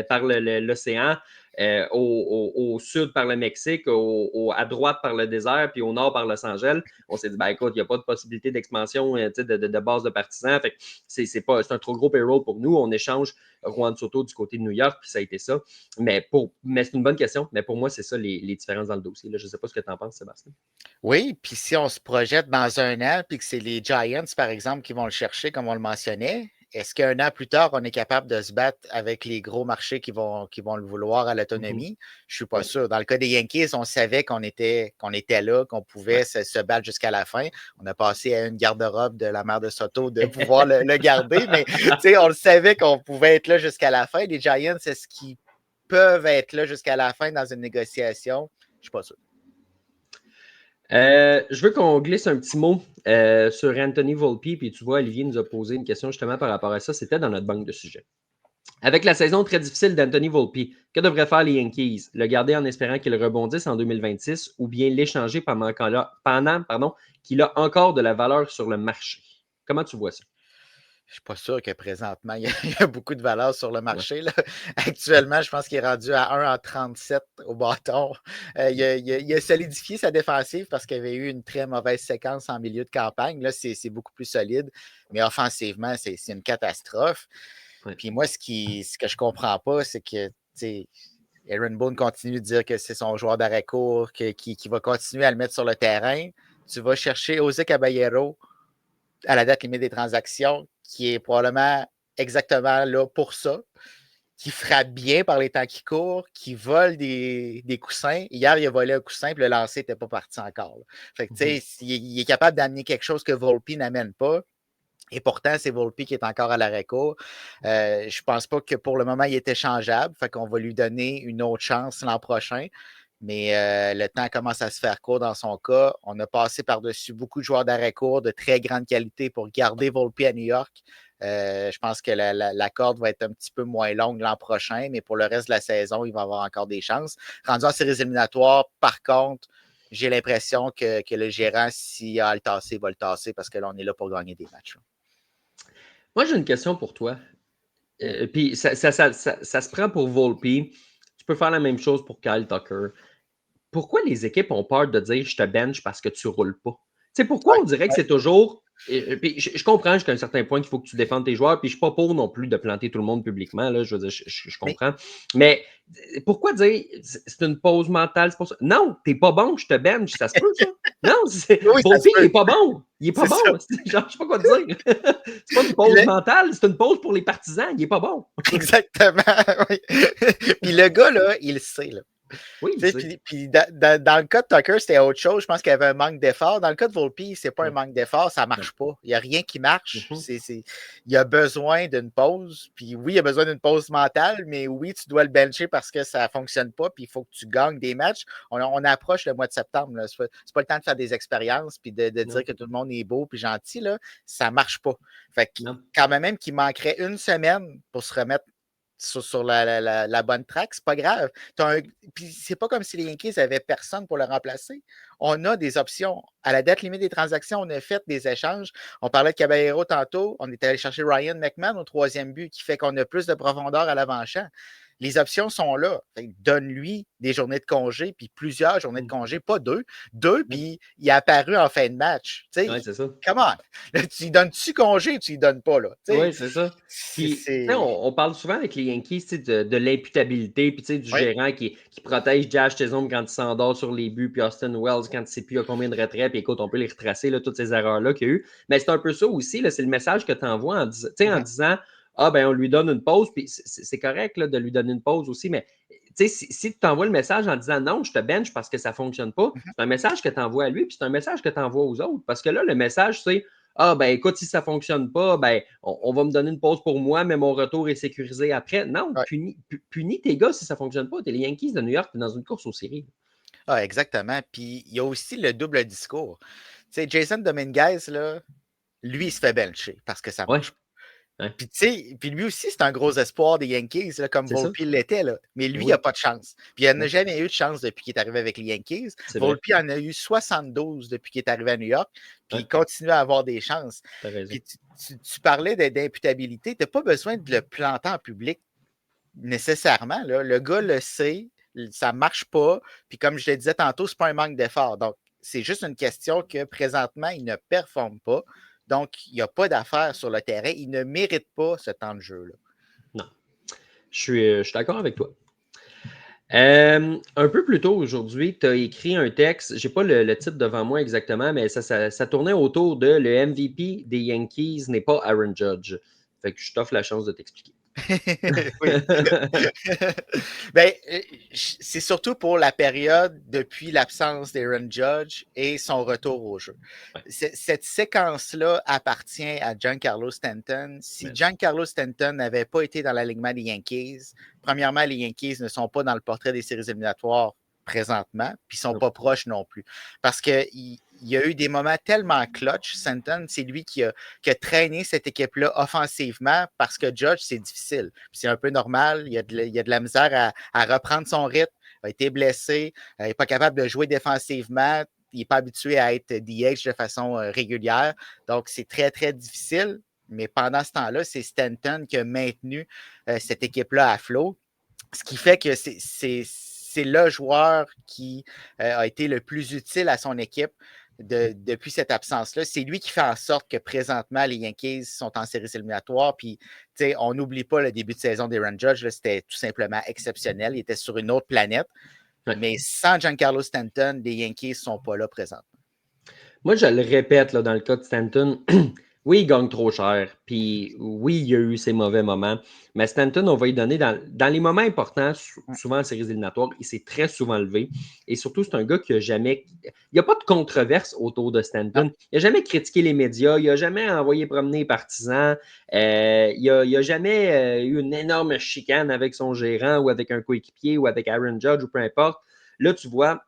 par l'océan, au sud par le Mexique, à droite par le désert, puis au nord par Los Angeles. On s'est dit, ben écoute, il n'y a pas de possibilité d'expansion de base de partisans. Fait que c'est un trop gros payroll pour nous. On échange Juan Soto du côté de New York, puis ça a été ça. Mais c'est une bonne question. Mais pour moi, c'est ça les différences dans le dossier. Là, je ne sais pas ce que tu en penses, Sébastien. Oui, puis si on se projette dans 1 an, puis que c'est les Giants, par exemple, qui vont le chercher, comme on le mentionnait, Est-ce qu'un an plus tard, on est capable de se battre avec les gros marchés qui vont le vouloir à l'autonomie? Je ne suis pas sûr. Dans le cas des Yankees, on savait qu'on était là, qu'on pouvait se battre jusqu'à la fin. On a passé à une garde-robe de la mère de Soto de pouvoir le garder, mais on le savait qu'on pouvait être là jusqu'à la fin. Les Giants, est-ce qu'ils peuvent être là jusqu'à la fin dans une négociation? Je ne suis pas sûr. Je veux qu'on glisse un petit mot sur Anthony Volpe, puis tu vois, Olivier nous a posé une question justement par rapport à ça. C'était dans notre banque de sujets. Avec la saison très difficile d'Anthony Volpe, que devraient faire les Yankees? Le garder en espérant qu'il rebondisse en 2026 ou bien l'échanger pendant qu'il a encore de la valeur sur le marché? Comment tu vois ça? Je ne suis pas sûr que présentement, il y a beaucoup de valeur sur le marché. Là. Actuellement, je pense qu'il est rendu à 1,37 au bâton. Il a solidifié sa défensive parce qu'il avait eu une très mauvaise séquence en milieu de campagne. Là, c'est beaucoup plus solide, mais offensivement, c'est une catastrophe. Ouais. Puis moi, ce que je ne comprends pas, c'est que Aaron Boone continue de dire que c'est son joueur d'arrêt-court, qui va continuer à le mettre sur le terrain. Tu vas chercher José Caballero à la date limite des transactions, qui est probablement exactement là pour ça, qui frappe bien par les temps qui courent, qui vole des coussins. Hier, il a volé un coussin, puis le lancer n'était pas parti encore. Là. Fait que, il est capable d'amener quelque chose que Volpe n'amène pas. Et pourtant, c'est Volpe qui est encore à l'arrêt-court. Je ne pense pas que pour le moment, il est échangeable. Fait qu'on va lui donner une autre chance l'an prochain. Mais le temps commence à se faire court dans son cas. On a passé par-dessus beaucoup de joueurs d'arrêt-court de très grande qualité pour garder Volpe à New York. Je pense que la corde va être un petit peu moins longue l'an prochain, mais pour le reste de la saison, il va avoir encore des chances. Rendu en séries éliminatoires, par contre, j'ai l'impression que le gérant, s'il a à le tasser, va le tasser parce que là, on est là pour gagner des matchs. Moi, j'ai une question pour toi. Puis ça se prend pour Volpe. Tu peux faire la même chose pour Kyle Tucker. Pourquoi les équipes ont peur de dire « je te bench parce que tu ne roules pas ». Tu sais, pourquoi on dirait que c'est toujours... Puis je comprends jusqu'à un certain point qu'il faut que tu défendes tes joueurs, puis je ne suis pas pour non plus de planter tout le monde publiquement, là, je veux dire, je comprends. Mais pourquoi dire « c'est une pause mentale », c'est pour ça? Non, tu n'es pas bon, je te bench, ça se peut, ça? Non, Volpe, il n'est pas bon. Il n'est pas bon. Genre, je ne sais pas quoi te dire. C'est pas une pause mentale, c'est une pause pour les partisans. Il n'est pas bon. Exactement, oui. Puis le gars, là, il le sait, là. Oui, puis dans le cas de Tucker, c'était autre chose. Je pense qu'il y avait un manque d'effort. Dans le cas de Volpe, c'est pas un manque d'effort, ça marche pas. Il n'y a rien qui marche. Il a besoin d'une pause. Puis oui, il a besoin d'une pause mentale, mais oui, tu dois le bencher parce que ça ne fonctionne pas. Puis il faut que tu gagnes des matchs. On approche le mois de septembre. C'est pas le temps de faire des expériences puis de dire que tout le monde est beau puis gentil. Là. Ça marche pas. Fait que quand même qu'il manquerait une semaine pour se remettre sur la bonne track, c'est pas grave. Puis c'est pas comme si les Yankees n'avaient personne pour le remplacer. On a des options. À la date limite des transactions, on a fait des échanges. On parlait de Caballero tantôt. On est allé chercher Ryan McMahon au 3e but, qui fait qu'on a plus de profondeur à l'avant-champ. Les options sont là. Donne-lui des journées de congé, puis plusieurs journées de congé, pas deux. Puis il est apparu en fin de match. Oui, c'est ça. Come on! Tu lui donnes-tu congé ou tu lui donnes pas? Oui, c'est ça. Puis, on parle souvent avec les Yankees de l'imputabilité, puis du gérant qui protège Jazz Chisholm quand il s'endort sur les buts, puis Austin Wells quand il ne sait plus à combien de retraits, puis écoute, on peut les retracer, là, toutes ces erreurs-là qu'il y a eu. Mais c'est un peu ça aussi, là, c'est le message que tu envoies en disant ah, ben on lui donne une pause, puis c'est correct là, de lui donner une pause aussi, mais si tu t'envoies le message en disant non, je te bench parce que ça ne fonctionne pas, c'est un message que tu envoies à lui, puis c'est un message que tu envoies aux autres. Parce que là, le message, c'est ah, ben écoute, si ça ne fonctionne pas, ben on va me donner une pause pour moi, mais mon retour est sécurisé après. Non, punis tes gars si ça ne fonctionne pas. Tu es les Yankees de New York, tu es dans une course aux séries. Ah, exactement. Puis il y a aussi le double discours. Tu sais, Jason Dominguez, là, lui, il se fait bencher parce que ça marche. Ouais. Puis lui aussi, c'est un gros espoir des Yankees, là, comme Volpe l'était. Là. Mais lui, il n'a pas de chance. Puis il n'a jamais eu de chance depuis qu'il est arrivé avec les Yankees. Volpe en a eu 72 depuis qu'il est arrivé à New York. Puis il continue à avoir des chances. Puis tu parlais d'imputabilité. Tu n'as pas besoin de le planter en public nécessairement. Là. Le gars le sait. Ça ne marche pas. Puis comme je le disais tantôt, ce n'est pas un manque d'effort. Donc, c'est juste une question que présentement, il ne performe pas. Donc, il n'y a pas d'affaires sur le terrain. Il ne mérite pas ce temps de jeu-là. Non. Je suis d'accord avec toi. Un peu plus tôt aujourd'hui, tu as écrit un texte, je n'ai pas le titre devant moi exactement, mais ça tournait autour de le MVP des Yankees n'est pas Aaron Judge. Fait que je t'offre la chance de t'expliquer. Oui. Ben, c'est surtout pour la période depuis l'absence d'Aaron Judge et son retour au jeu. Ouais. Cette séquence-là appartient à Giancarlo Stanton. Si Giancarlo Stanton n'avait pas été dans l'alignement des Yankees, premièrement, les Yankees ne sont pas dans le portrait des séries éliminatoires présentement, puis ils ne sont pas proches non plus. Parce qu'il y a eu des moments tellement clutch. Stanton, c'est lui qui a traîné cette équipe-là offensivement parce que Judge, c'est difficile. Puis c'est un peu normal. Il y a de la misère à reprendre son rythme. Il a été blessé. Il n'est pas capable de jouer défensivement. Il n'est pas habitué à être DH de façon régulière. Donc, c'est très, très difficile. Mais pendant ce temps-là, c'est Stanton qui a maintenu cette équipe-là à flot. Ce qui fait que c'est le joueur qui a été le plus utile à son équipe depuis cette absence-là. C'est lui qui fait en sorte que présentement, les Yankees sont en séries éliminatoires. Puis, on n'oublie pas le début de saison d'Aaron Judge. Là, c'était tout simplement exceptionnel. Il était sur une autre planète. Ouais. Mais sans Giancarlo Stanton, les Yankees ne sont pas là présentement. Moi, je le répète là, dans le cas de Stanton. Oui, il gagne trop cher. Puis oui, il y a eu ses mauvais moments. Mais Stanton, on va lui donner dans les moments importants, souvent en séries éliminatoires, il s'est très souvent levé. Et surtout, c'est un gars qui n'a jamais. Il n'y a pas de controverse autour de Stanton. Non. Il n'a jamais critiqué les médias. Il n'a jamais envoyé promener les partisans. Il n'a jamais eu une énorme chicane avec son gérant ou avec un coéquipier ou avec Aaron Judge ou peu importe. Là, tu vois.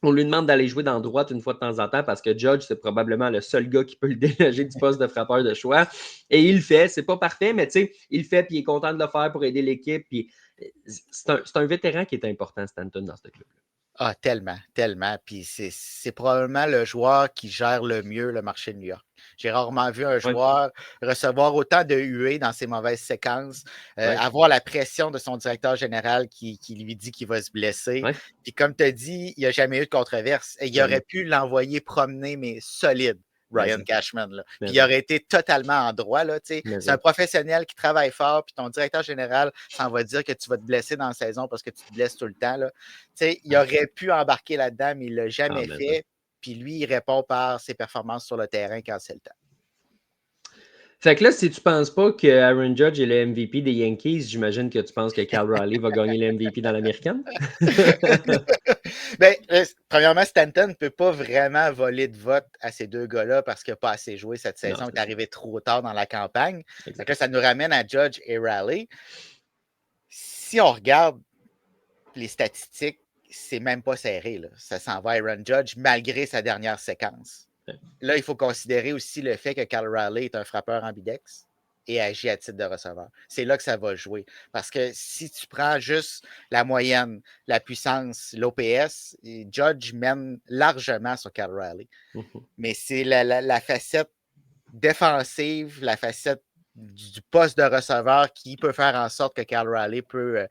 On lui demande d'aller jouer dans droite une fois de temps en temps parce que Judge, c'est probablement le seul gars qui peut le déloger du poste de frappeur de choix. Et il le fait. C'est pas parfait, mais tu sais, il le fait puis il est content de le faire pour aider l'équipe. Puis c'est un vétéran qui est important, Stanton, dans ce club-là. Ah, tellement, tellement. Puis c'est probablement le joueur qui gère le mieux le marché de New York. J'ai rarement vu un joueur recevoir autant de huées dans ses mauvaises séquences, avoir la pression de son directeur général qui lui dit qu'il va se blesser. Puis comme tu as dit, il n'y a jamais eu de controverse. Et il aurait pu l'envoyer promener, mais solide. Ryan Cashman. Là. Puis il aurait été totalement en droit. Là, c'est un professionnel qui travaille fort, puis ton directeur général s'en va dire que tu vas te blesser dans la saison parce que tu te blesses tout le temps. Là. Il aurait pu embarquer là-dedans, mais il ne l'a jamais fait. Puis lui, il répond par ses performances sur le terrain quand c'est le temps. Fait que là, si tu ne penses pas que Aaron Judge est le MVP des Yankees, j'imagine que tu penses que Cal Raleigh va gagner le MVP dans l'américaine? Bien, premièrement, Stanton ne peut pas vraiment voler de vote à ces deux gars-là parce qu'il n'a pas assez joué cette saison. Il est arrivé trop tard dans la campagne. Donc là, ça nous ramène à Judge et Raleigh. Si on regarde les statistiques, c'est même pas serré. Là. Ça s'en va à Aaron Judge malgré sa dernière séquence. Là, il faut considérer aussi le fait que Cal Raleigh est un frappeur ambidex et agit à titre de receveur. C'est là que ça va jouer. Parce que si tu prends juste la moyenne, la puissance, l'OPS, Judge mène largement sur Cal Raleigh. Mais c'est la facette défensive, la facette du poste de receveur qui peut faire en sorte que Cal Raleigh peut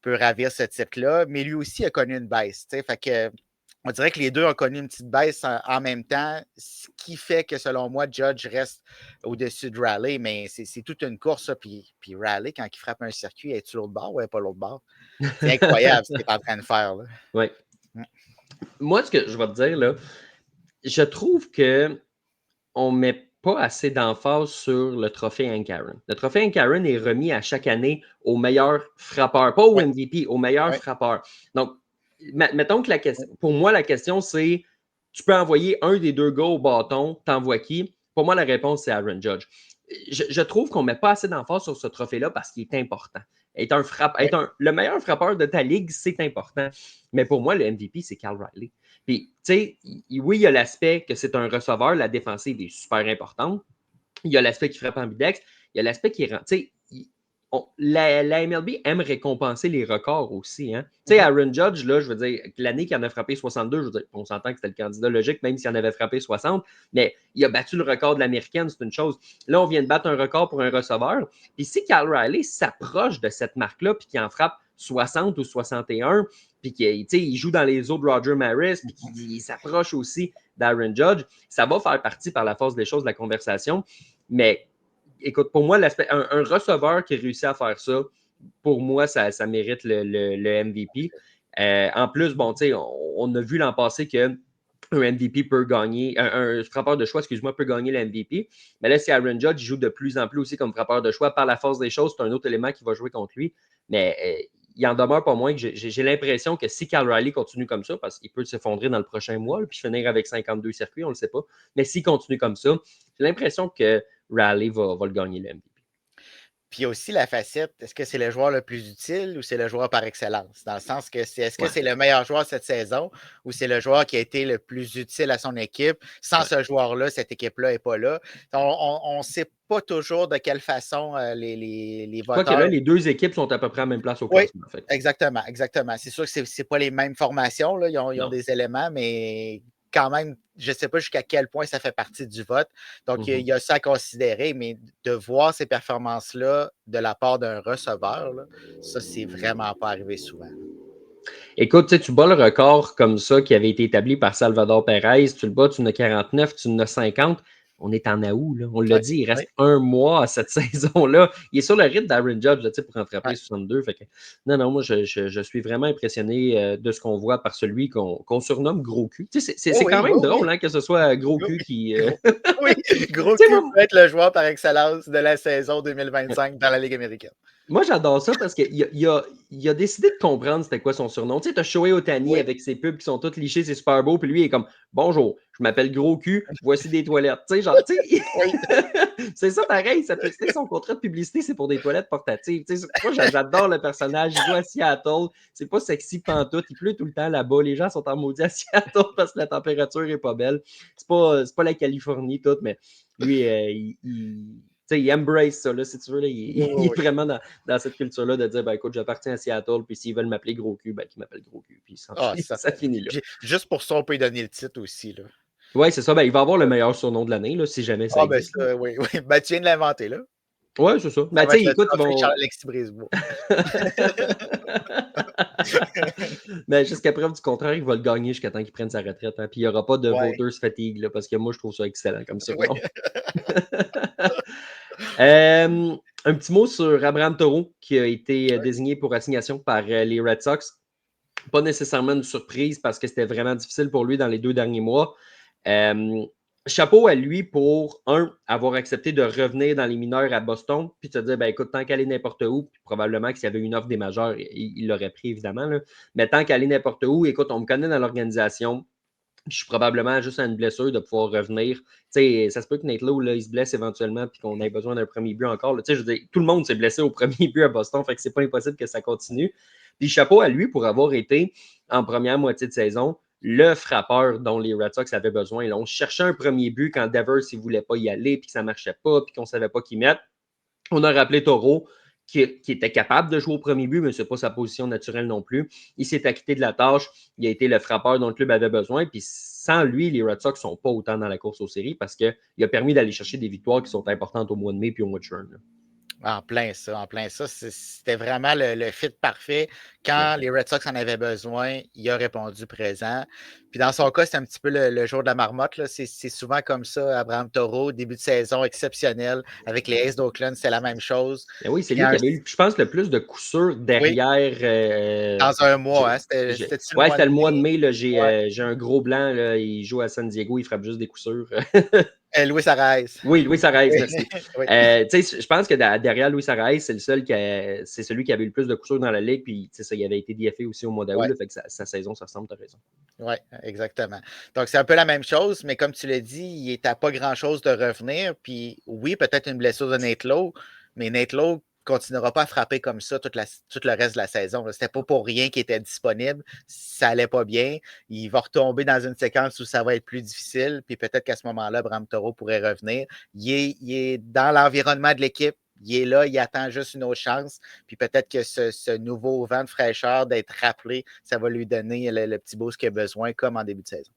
ravir ce titre-là. Mais lui aussi a connu une baisse. Fait que on dirait que les deux ont connu une petite baisse en même temps, ce qui fait que, selon moi, Judge reste au-dessus de Raleigh, mais c'est toute une course, ça. Puis Raleigh, quand il frappe un circuit, est-tu l'autre bord ou est pas l'autre bord? C'est incroyable ce qu'il est en train de faire. Oui. Moi, ce que je vais te dire, là, je trouve qu'on ne met pas assez d'emphase sur le trophée Hank Aaron. Le trophée Hank Aaron est remis à chaque année au meilleur frappeur, pas au MVP, au meilleur frappeur. Donc, mettons que pour moi, la question, c'est tu peux envoyer un des deux gars au bâton, t'envoies qui? Pour moi, la réponse, c'est Aaron Judge. Je trouve qu'on ne met pas assez d'emphase sur ce trophée-là parce qu'il est important. Le meilleur frappeur de ta ligue, c'est important. Mais pour moi, le MVP, c'est Cal Raleigh. Puis, tu sais, oui, il y a l'aspect que c'est un receveur, la défensive est super importante. Il y a l'aspect qui frappe en bidex. Il y a l'aspect qui est... Tu sais, la MLB aime récompenser les records aussi. Hein? Tu sais, Aaron Judge, là, je veux dire, l'année qu'il en a frappé 62, je veux dire, on s'entend que c'était le candidat logique, même s'il en avait frappé 60, mais il a battu le record de l'américaine, c'est une chose. Là, on vient de battre un record pour un receveur. Puis si Cal Raleigh s'approche de cette marque-là, puis qu'il en frappe 60 ou 61, puis qu'il joue dans les eaux de Roger Maris, puis qu'il s'approche aussi d'Aaron Judge, ça va faire partie par la force des choses de la conversation. Mais écoute, pour moi, un receveur qui réussit à faire ça, pour moi, ça mérite le MVP. En plus, bon, tu sais, on a vu l'an passé que un MVP peut gagner, un frappeur de choix, excuse-moi, peut gagner le MVP. Mais là, si Aaron Judge joue de plus en plus aussi comme frappeur de choix, par la force des choses, c'est un autre élément qui va jouer contre lui. Mais il en demeure pas moins que j'ai l'impression que si Cal Riley continue comme ça, parce qu'il peut s'effondrer dans le prochain mois, puis finir avec 52 circuits, on ne le sait pas. Mais s'il continue comme ça, j'ai l'impression que Riley va le gagner le MVP. Puis il y a aussi la facette, est-ce que c'est le joueur le plus utile ou c'est le joueur par excellence? Dans le sens que est-ce que c'est le meilleur joueur cette saison ou c'est le joueur qui a été le plus utile à son équipe? Sans ce joueur-là, cette équipe-là n'est pas là. On ne sait pas toujours de quelle façon les Je voteurs. crois que là, les deux équipes sont à peu près à la même place au classement. Oui, exactement, exactement. C'est sûr que ce n'est pas les mêmes formations. Là. Ils ont des éléments, mais quand même, je ne sais pas jusqu'à quel point ça fait partie du vote. Donc, il y a ça à considérer, mais de voir ces performances-là de la part d'un receveur, là, ça, c'est vraiment pas arrivé souvent. Écoute, tu bats le record comme ça qui avait été établi par Salvador Perez. Tu le bats, tu en as 49, tu en as 50. On est en août, là. On l'a dit, il reste un mois à cette saison-là. Il est sur le rythme d'Aaron Judge pour rattraper 62. Fait que, non, moi, je suis vraiment impressionné de ce qu'on voit par celui qu'on surnomme Gros Cul. C'est quand même drôle hein, que ce soit Gros Cul qui. Oui, Gros Cul peut être le joueur par excellence de la saison 2025 dans la Ligue américaine. Moi, j'adore ça parce qu'il a décidé de comprendre c'était quoi son surnom. Tu sais, t'as Shohei Ohtani avec ses pubs qui sont toutes lichées, c'est super beau, puis lui, il est comme « Bonjour, je m'appelle Gros Cul, voici des toilettes. » Tu sais, genre, tu sais, c'est ça pareil, son contrat de publicité, c'est pour des toilettes portatives. Tu sais, moi, j'adore le personnage, il joue à Seattle, c'est pas sexy pantoute, il pleut tout le temps là-bas, les gens sont en maudit à Seattle parce que la température est pas belle. C'est pas la Californie toute, mais lui, il embrace ça, là, si tu veux. Là, il est vraiment dans cette culture-là de dire, ben, écoute, j'appartiens à Seattle, puis s'ils veulent m'appeler Gros Cul, ben, qu'ils m'appellent Gros Cul. Puis ça finit là. Juste pour ça, on peut lui donner le titre aussi. Là. Oui, c'est ça. Ben, il va avoir le meilleur surnom de l'année, si jamais ça existe. Ben, oui. Ben, tu viens de l'inventer, là. Oui, c'est ça. Ben, tu sais, écoute, ils vont. Mais jusqu'à preuve du contraire, il va le gagner jusqu'à temps qu'il prenne sa retraite. Hein. Puis il n'y aura pas de voters fatigue, là, parce que moi, je trouve ça excellent comme ça. Un petit mot sur Abraham Toro, qui a été désigné pour assignation par les Red Sox. Pas nécessairement une surprise parce que c'était vraiment difficile pour lui dans les 2 derniers mois. Chapeau à lui pour, avoir accepté de revenir dans les mineurs à Boston, puis de se dire, ben écoute, tant qu'aller n'importe où, puis probablement que s'il y avait une offre des majeurs, il l'aurait pris, évidemment, là. Mais tant qu'aller n'importe où, écoute, on me connaît dans l'organisation, je suis probablement juste à une blessure de pouvoir revenir. T'sais, ça se peut que Nate Lowe, là, il se blesse éventuellement puis qu'on ait besoin d'un premier but encore. Je veux dire, tout le monde s'est blessé au premier but à Boston, fait que c'est pas impossible que ça continue. Puis chapeau à lui pour avoir été, en première moitié de saison, le frappeur dont les Red Sox avaient besoin. Là, on cherchait un premier but quand Devers ne voulait pas y aller, puis que ça ne marchait pas, puis qu'on ne savait pas qui mettre. On a rappelé Toro, qui était capable de jouer au premier but, mais ce n'est pas sa position naturelle non plus. Il s'est acquitté de la tâche. Il a été le frappeur dont le club avait besoin. Puis sans lui, les Red Sox ne sont pas autant dans la course aux séries parce qu'il a permis d'aller chercher des victoires qui sont importantes au mois de mai puis au mois de juin. En plein ça. C'était vraiment le fit parfait. Quand les Red Sox en avaient besoin, il a répondu présent. Puis dans son cas, c'est un petit peu le jour de la marmotte. C'est souvent comme ça. Abraham Toro, début de saison exceptionnel. Avec les Aces d'Oakland, c'est la même chose. Ben oui, c'est lui qui avait eu, je pense, le plus de coups sûrs derrière. Dans un mois. C'était le mois de mai. J'ai un gros blanc. Là, il joue à San Diego. Il frappe juste des coups sûrs. Luis Arraez. Oui, Luis Arraez, merci. Je pense que derrière Luis Arraez, c'est celui qui avait eu le plus de coups sûrs dans la ligue. Puis ça, il avait été DFA aussi au mois d'août. Fait que sa saison, ça ressemble, tu as raison. Oui, exactement. Donc, c'est un peu la même chose, mais comme tu l'as dit, il n'est à pas grand-chose de revenir. Puis oui, peut-être une blessure de Nate Lowe, mais Nate Lowe ne continuera pas à frapper comme ça tout le reste de la saison. Ce n'était pas pour rien qu'il était disponible. Ça n'allait pas bien. Il va retomber dans une séquence où ça va être plus difficile. Puis peut-être qu'à ce moment-là, Abraham Toro pourrait revenir. Il est dans l'environnement de l'équipe. Il est là, il attend juste une autre chance. Puis peut-être que ce nouveau vent de fraîcheur, d'être rappelé, ça va lui donner le petit boost qu'il a besoin, comme en début de saison.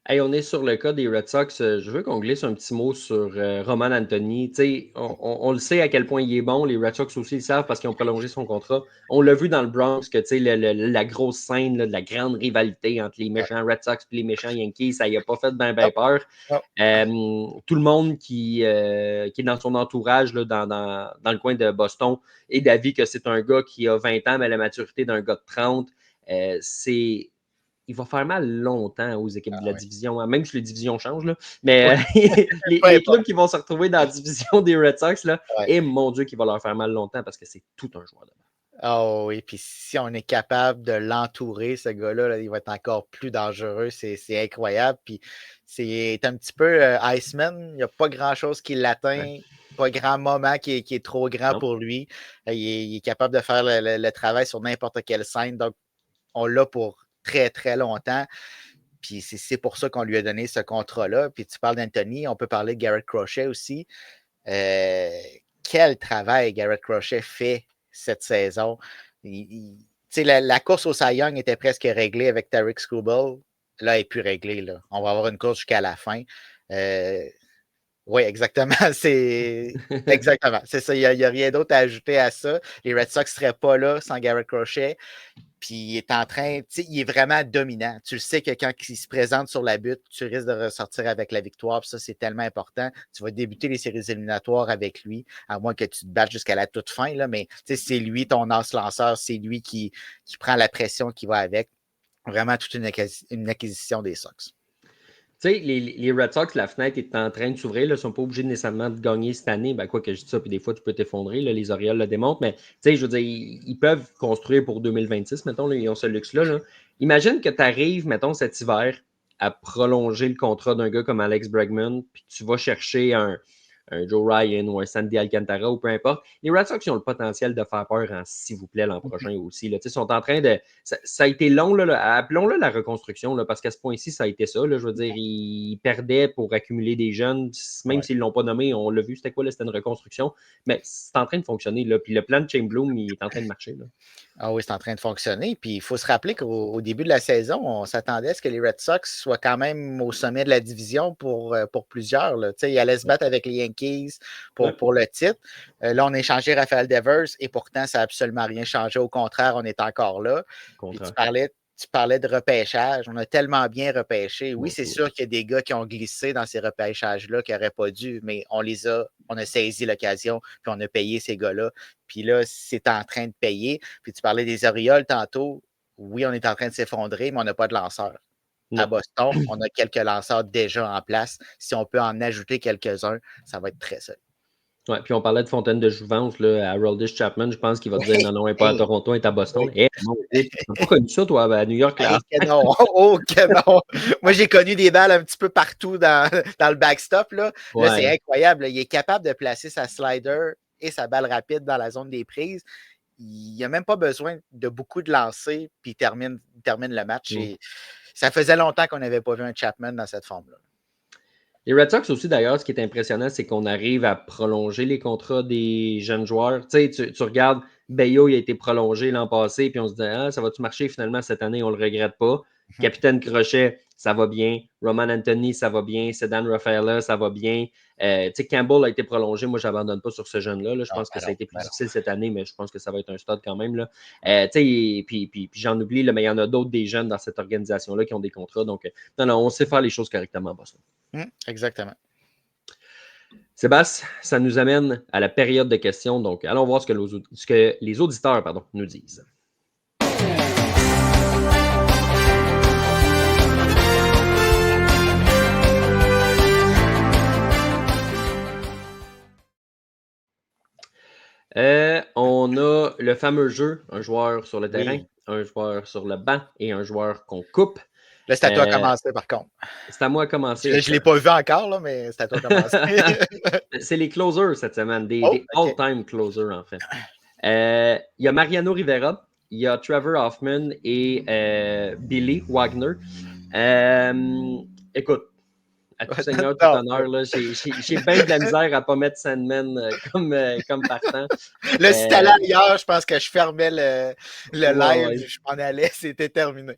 Hey, on est sur le cas des Red Sox. Je veux qu'on glisse un petit mot sur Roman Anthony. On le sait à quel point il est bon. Les Red Sox aussi le savent parce qu'ils ont prolongé son contrat. On l'a vu dans le Bronx que la grosse scène là, de la grande rivalité entre les méchants Red Sox et les méchants Yankees, ça y a pas fait bien peur. Tout le monde qui est dans son entourage là, dans le coin de Boston est d'avis que c'est un gars qui a 20 ans mais la maturité d'un gars de 30. il va faire mal longtemps aux équipes de la oui. division, hein, même si les divisions changent. Là. Mais Ouais, les clubs qui vont se retrouver dans la division des Red Sox, là, ouais. et mon Dieu, qui va leur faire mal longtemps parce que c'est tout un joueur de balle. Oh oui, puis si on est capable de l'entourer, ce gars-là, là, il va être encore plus dangereux. C'est incroyable. Puis c'est un petit peu Iceman. Il n'y a pas grand-chose qui l'atteint. Ouais. Pas grand moment qui est trop grand Non. pour lui. Il est capable de faire le travail sur n'importe quelle scène. Donc, on l'a pour très, très longtemps. Puis c'est pour ça qu'on lui a donné ce contrat-là. Puis tu parles d'Anthony, on peut parler de Garrett Crochet aussi. Quel travail Garrett Crochet fait cette saison. La course au Cy Young était presque réglée avec Tarik Skubal. Là, elle n'est plus réglée. Là. On va avoir une course jusqu'à la fin. Oui, exactement. Exactement. C'est ça. Il n'y a rien d'autre à ajouter à ça. Les Red Sox ne seraient pas là sans Garrett Crochet. Puis il est en train, il est vraiment dominant. Tu le sais que quand il se présente sur la butte, tu risques de ressortir avec la victoire. Puis ça, c'est tellement important. Tu vas débuter les séries éliminatoires avec lui, à moins que tu te battes jusqu'à la toute fin. Là, mais c'est lui, ton as lanceur, c'est lui qui prend la pression qui va avec. Vraiment toute une acquisition des Sox. Tu sais, les Red Sox, la fenêtre est en train de s'ouvrir. Ils ne sont pas obligés nécessairement de gagner cette année. Ben, quoi que je dis ça, puis des fois, tu peux t'effondrer. Là, les Orioles le démontrent. Mais, tu sais, je veux dire, ils peuvent construire pour 2026, mettons. Là, ils ont ce luxe-là. Là. Imagine que tu arrives, mettons, cet hiver à prolonger le contrat d'un gars comme Alex Bregman, puis tu vas chercher un Joe Ryan ou un Sandy Alcantara ou peu importe. Les Red Sox ils ont le potentiel de faire peur s'il vous plaît l'an prochain aussi. Là. Ils sont en train de. Ça a été long, là, appelons-le la reconstruction, là, parce qu'à ce point-ci, ça a été ça. Là, je veux dire, ils perdaient pour accumuler des jeunes, même s'ils ne l'ont pas nommé, on l'a vu, c'était quoi, c'était une reconstruction. Mais c'est en train de fonctionner. Là. Puis le plan de Chainbloom, il est en train de marcher. Là. Ah oui, c'est en train de fonctionner. Puis il faut se rappeler qu'au début de la saison, on s'attendait à ce que les Red Sox soient quand même au sommet de la division pour plusieurs. Là. Ils allaient se battre avec les Yankees pour le titre. Là, on a échangé Rafael Devers et pourtant, ça n'a absolument rien changé. Au contraire, on est encore là. Puis tu parlais de repêchage. On a tellement bien repêché. Oui, c'est sûr qu'il y a des gars qui ont glissé dans ces repêchages-là qui n'auraient pas dû, mais on a saisi l'occasion, puis on a payé ces gars-là. Puis là, c'est en train de payer. Puis tu parlais des Orioles tantôt. Oui, on est en train de s'effondrer, mais on n'a pas de lanceurs. À Boston, on a quelques lanceurs déjà en place. Si on peut en ajouter quelques-uns, ça va être très solide. Ouais, puis on parlait de Fontaine de Jouvence là, à Aroldis Chapman. Je pense qu'il va te dire non, elle n'est pas à Toronto, elle est à Boston. Tu n'as pas connu ça, toi, à New York? Là? Que non, oh que non. Moi, j'ai connu des balles un petit peu partout dans le backstop. Là, c'est incroyable. Là. Il est capable de placer sa slider et sa balle rapide dans la zone des prises. Il n'a même pas besoin de beaucoup de lancers, puis il termine le match. Et ça faisait longtemps qu'on n'avait pas vu un Chapman dans cette forme-là. Les Red Sox aussi, d'ailleurs, ce qui est impressionnant, c'est qu'on arrive à prolonger les contrats des jeunes joueurs. Tu sais, tu regardes, Bello, il a été prolongé l'an passé, puis on se dit, ah, ça va-tu marcher finalement cette année? On ne le regrette pas. Capitaine Crochet, ça va bien. Roman Anthony, ça va bien. Sedan Rafaela, ça va bien. Tu sais, Campbell a été prolongé. Moi, je n'abandonne pas sur ce jeune-là. Là. Je pense que ça a été plus difficile cette année, mais je pense que ça va être un stade quand même. Là. Puis j'en oublie, là, mais il y en a d'autres des jeunes dans cette organisation-là qui ont des contrats. Donc, non, on sait faire les choses correctement, Boston. Exactement. Sébastien, ça nous amène à la période de questions. Donc, allons voir ce que les auditeurs nous disent. On a le fameux jeu, un joueur sur le terrain, un joueur sur le banc et un joueur qu'on coupe. Là, c'est à toi de commencer, par contre. C'est à moi de commencer. Je ne l'ai pas vu encore, là, mais c'est à toi de commencer. C'est les closers cette semaine, des all-time closers, en fait. Il y a Mariano Rivera, il y a Trevor Hoffman et Billy Wagner. Écoute, à tout seigneur, tout honneur, là, j'ai bien de la misère à ne pas mettre Sandman comme partant. Là, si t'allais ailleurs, je pense que je fermais le live, je m'en allais, c'était terminé.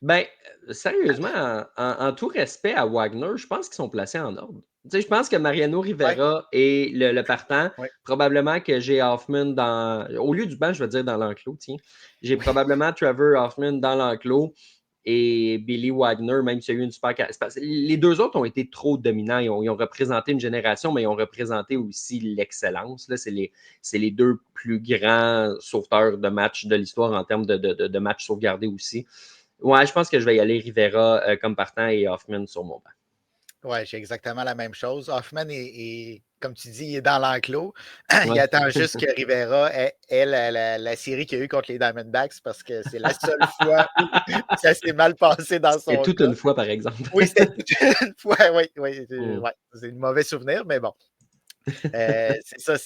Ben, sérieusement, en tout respect à Wagner, je pense qu'ils sont placés en ordre. Tu sais, je pense que Mariano Rivera est le partant. Probablement que j'ai Hoffman au lieu du banc, je vais dire dans l'enclos, tiens. J'ai probablement Trevor Hoffman dans l'enclos et Billy Wagner, même s'il y a eu une super... Les deux autres ont été trop dominants. Ils ont représenté une génération, mais ils ont représenté aussi l'excellence. Là, c'est les deux plus grands sauveteurs de matchs de l'histoire en termes de matchs sauvegardés aussi. Ouais, je pense que je vais y aller Rivera comme partant et Hoffman sur mon banc. Ouais, j'ai exactement la même chose. Hoffman est, comme tu dis, il est dans l'enclos. Il Ouais. attend juste que Rivera ait la série qu'il y a eu contre les Diamondbacks parce que c'est la seule fois où ça s'est mal passé dans C'était son toute cas. une fois, par exemple. Oui, c'était toute une fois. Oui, Mm. ouais, c'est un mauvais souvenir, mais bon. C'est ça.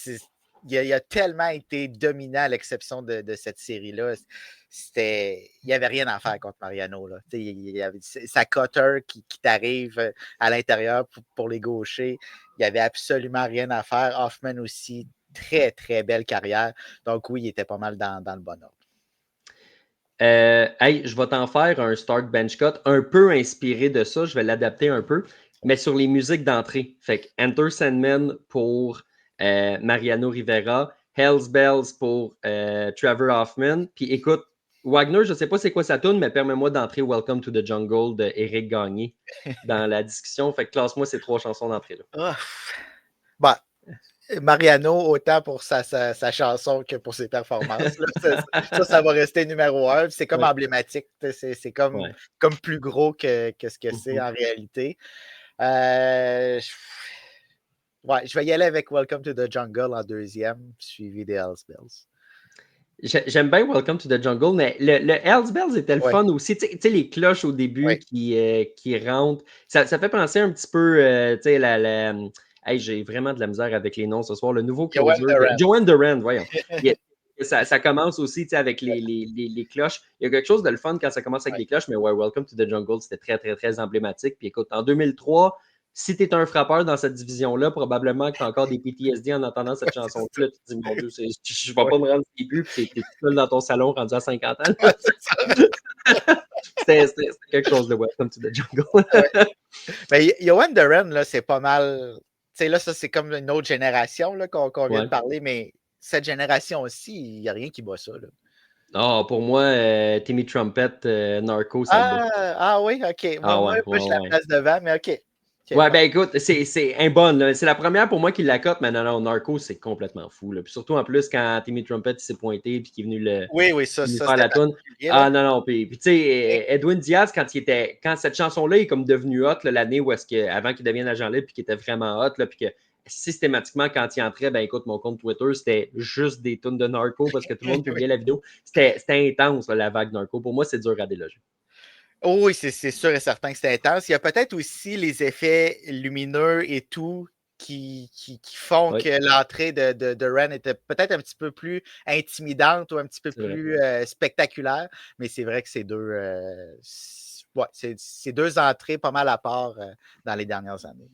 Il a tellement été dominant à l'exception de cette série-là. Il n'y avait rien à faire contre Mariano. Là. Il y avait sa cutter qui t'arrive à l'intérieur pour les gauchers. Il n'y avait absolument rien à faire. Hoffman aussi, très, très belle carrière. Donc oui, il était pas mal dans le bon ordre. Hey, je vais t'en faire un start bench cut un peu inspiré de ça. Je vais l'adapter un peu, mais sur les musiques d'entrée. Fait que Enter Sandman pour Mariano Rivera, Hell's Bells pour Trevor Hoffman. Puis écoute, Wagner, je ne sais pas c'est quoi sa tune, mais permets-moi d'entrer Welcome to the Jungle de Eric Gagné dans la discussion. Fait que classe-moi ces 3 chansons d'entrée-là. Oh. Bon, Mariano, autant pour sa chanson que pour ses performances. Là. Ça va rester numéro 1. C'est comme emblématique. C'est comme plus gros que ce que c'est en réalité. Je vais y aller avec Welcome to the Jungle en deuxième, suivi des Hells Bells. J'aime bien Welcome to the Jungle, mais le Hells Bells était le fun aussi. Tu sais, les cloches au début qui rentrent. Ça fait penser un petit peu, tu sais, hey, j'ai vraiment de la misère avec les noms ce soir. Le nouveau closer Joanne Durant, voyons. Ça commence aussi, tu sais, avec les cloches. Il y a quelque chose de le fun quand ça commence avec des cloches, mais ouais, Welcome to the Jungle, c'était très, très, très emblématique. Puis écoute, en 2003, si tu es un frappeur dans cette division-là, probablement que tu as encore des PTSD en entendant cette chanson-là. Tu te dis, mon Dieu, je ne vais pas me rendre au début, puis tu es tout seul dans ton salon rendu à 50 ans. C'était quelque chose de Welcome to the Jungle. Mais Joanne Durant, là, c'est pas mal. Tu sais, là, ça, c'est comme une autre génération là, qu'on vient de parler, mais cette génération aussi, il n'y a rien qui bat ça. Là. Oh, pour moi, Timmy Trumpet, Narco, ça bat. Oui, OK. Moi, je la place devant, mais OK. Ouais, ben écoute, c'est un bon. C'est la première pour moi qui la cote, mais non, Narco, c'est complètement fou. Là. Puis surtout en plus, quand Timmy Trumpet s'est pointé et qu'il est venu ça, faire la toune. Ah non. Puis tu sais, Edwin Diaz, quand cette chanson-là est comme devenue hot l'année où avant qu'il devienne agent libre, puis qu'il était vraiment hot, là, puis que systématiquement, quand il entrait, ben écoute, mon compte Twitter, c'était juste des tunes de Narco parce que tout le monde publiait la vidéo. C'était intense, la vague Narco. Pour moi, c'est dur à déloger. Oh oui, c'est sûr et certain que c'est intense. Il y a peut-être aussi les effets lumineux et tout qui font que l'entrée de Ren était peut-être un petit peu plus intimidante ou un petit peu plus spectaculaire. Mais c'est vrai que c'est deux entrées pas mal à part dans les dernières années.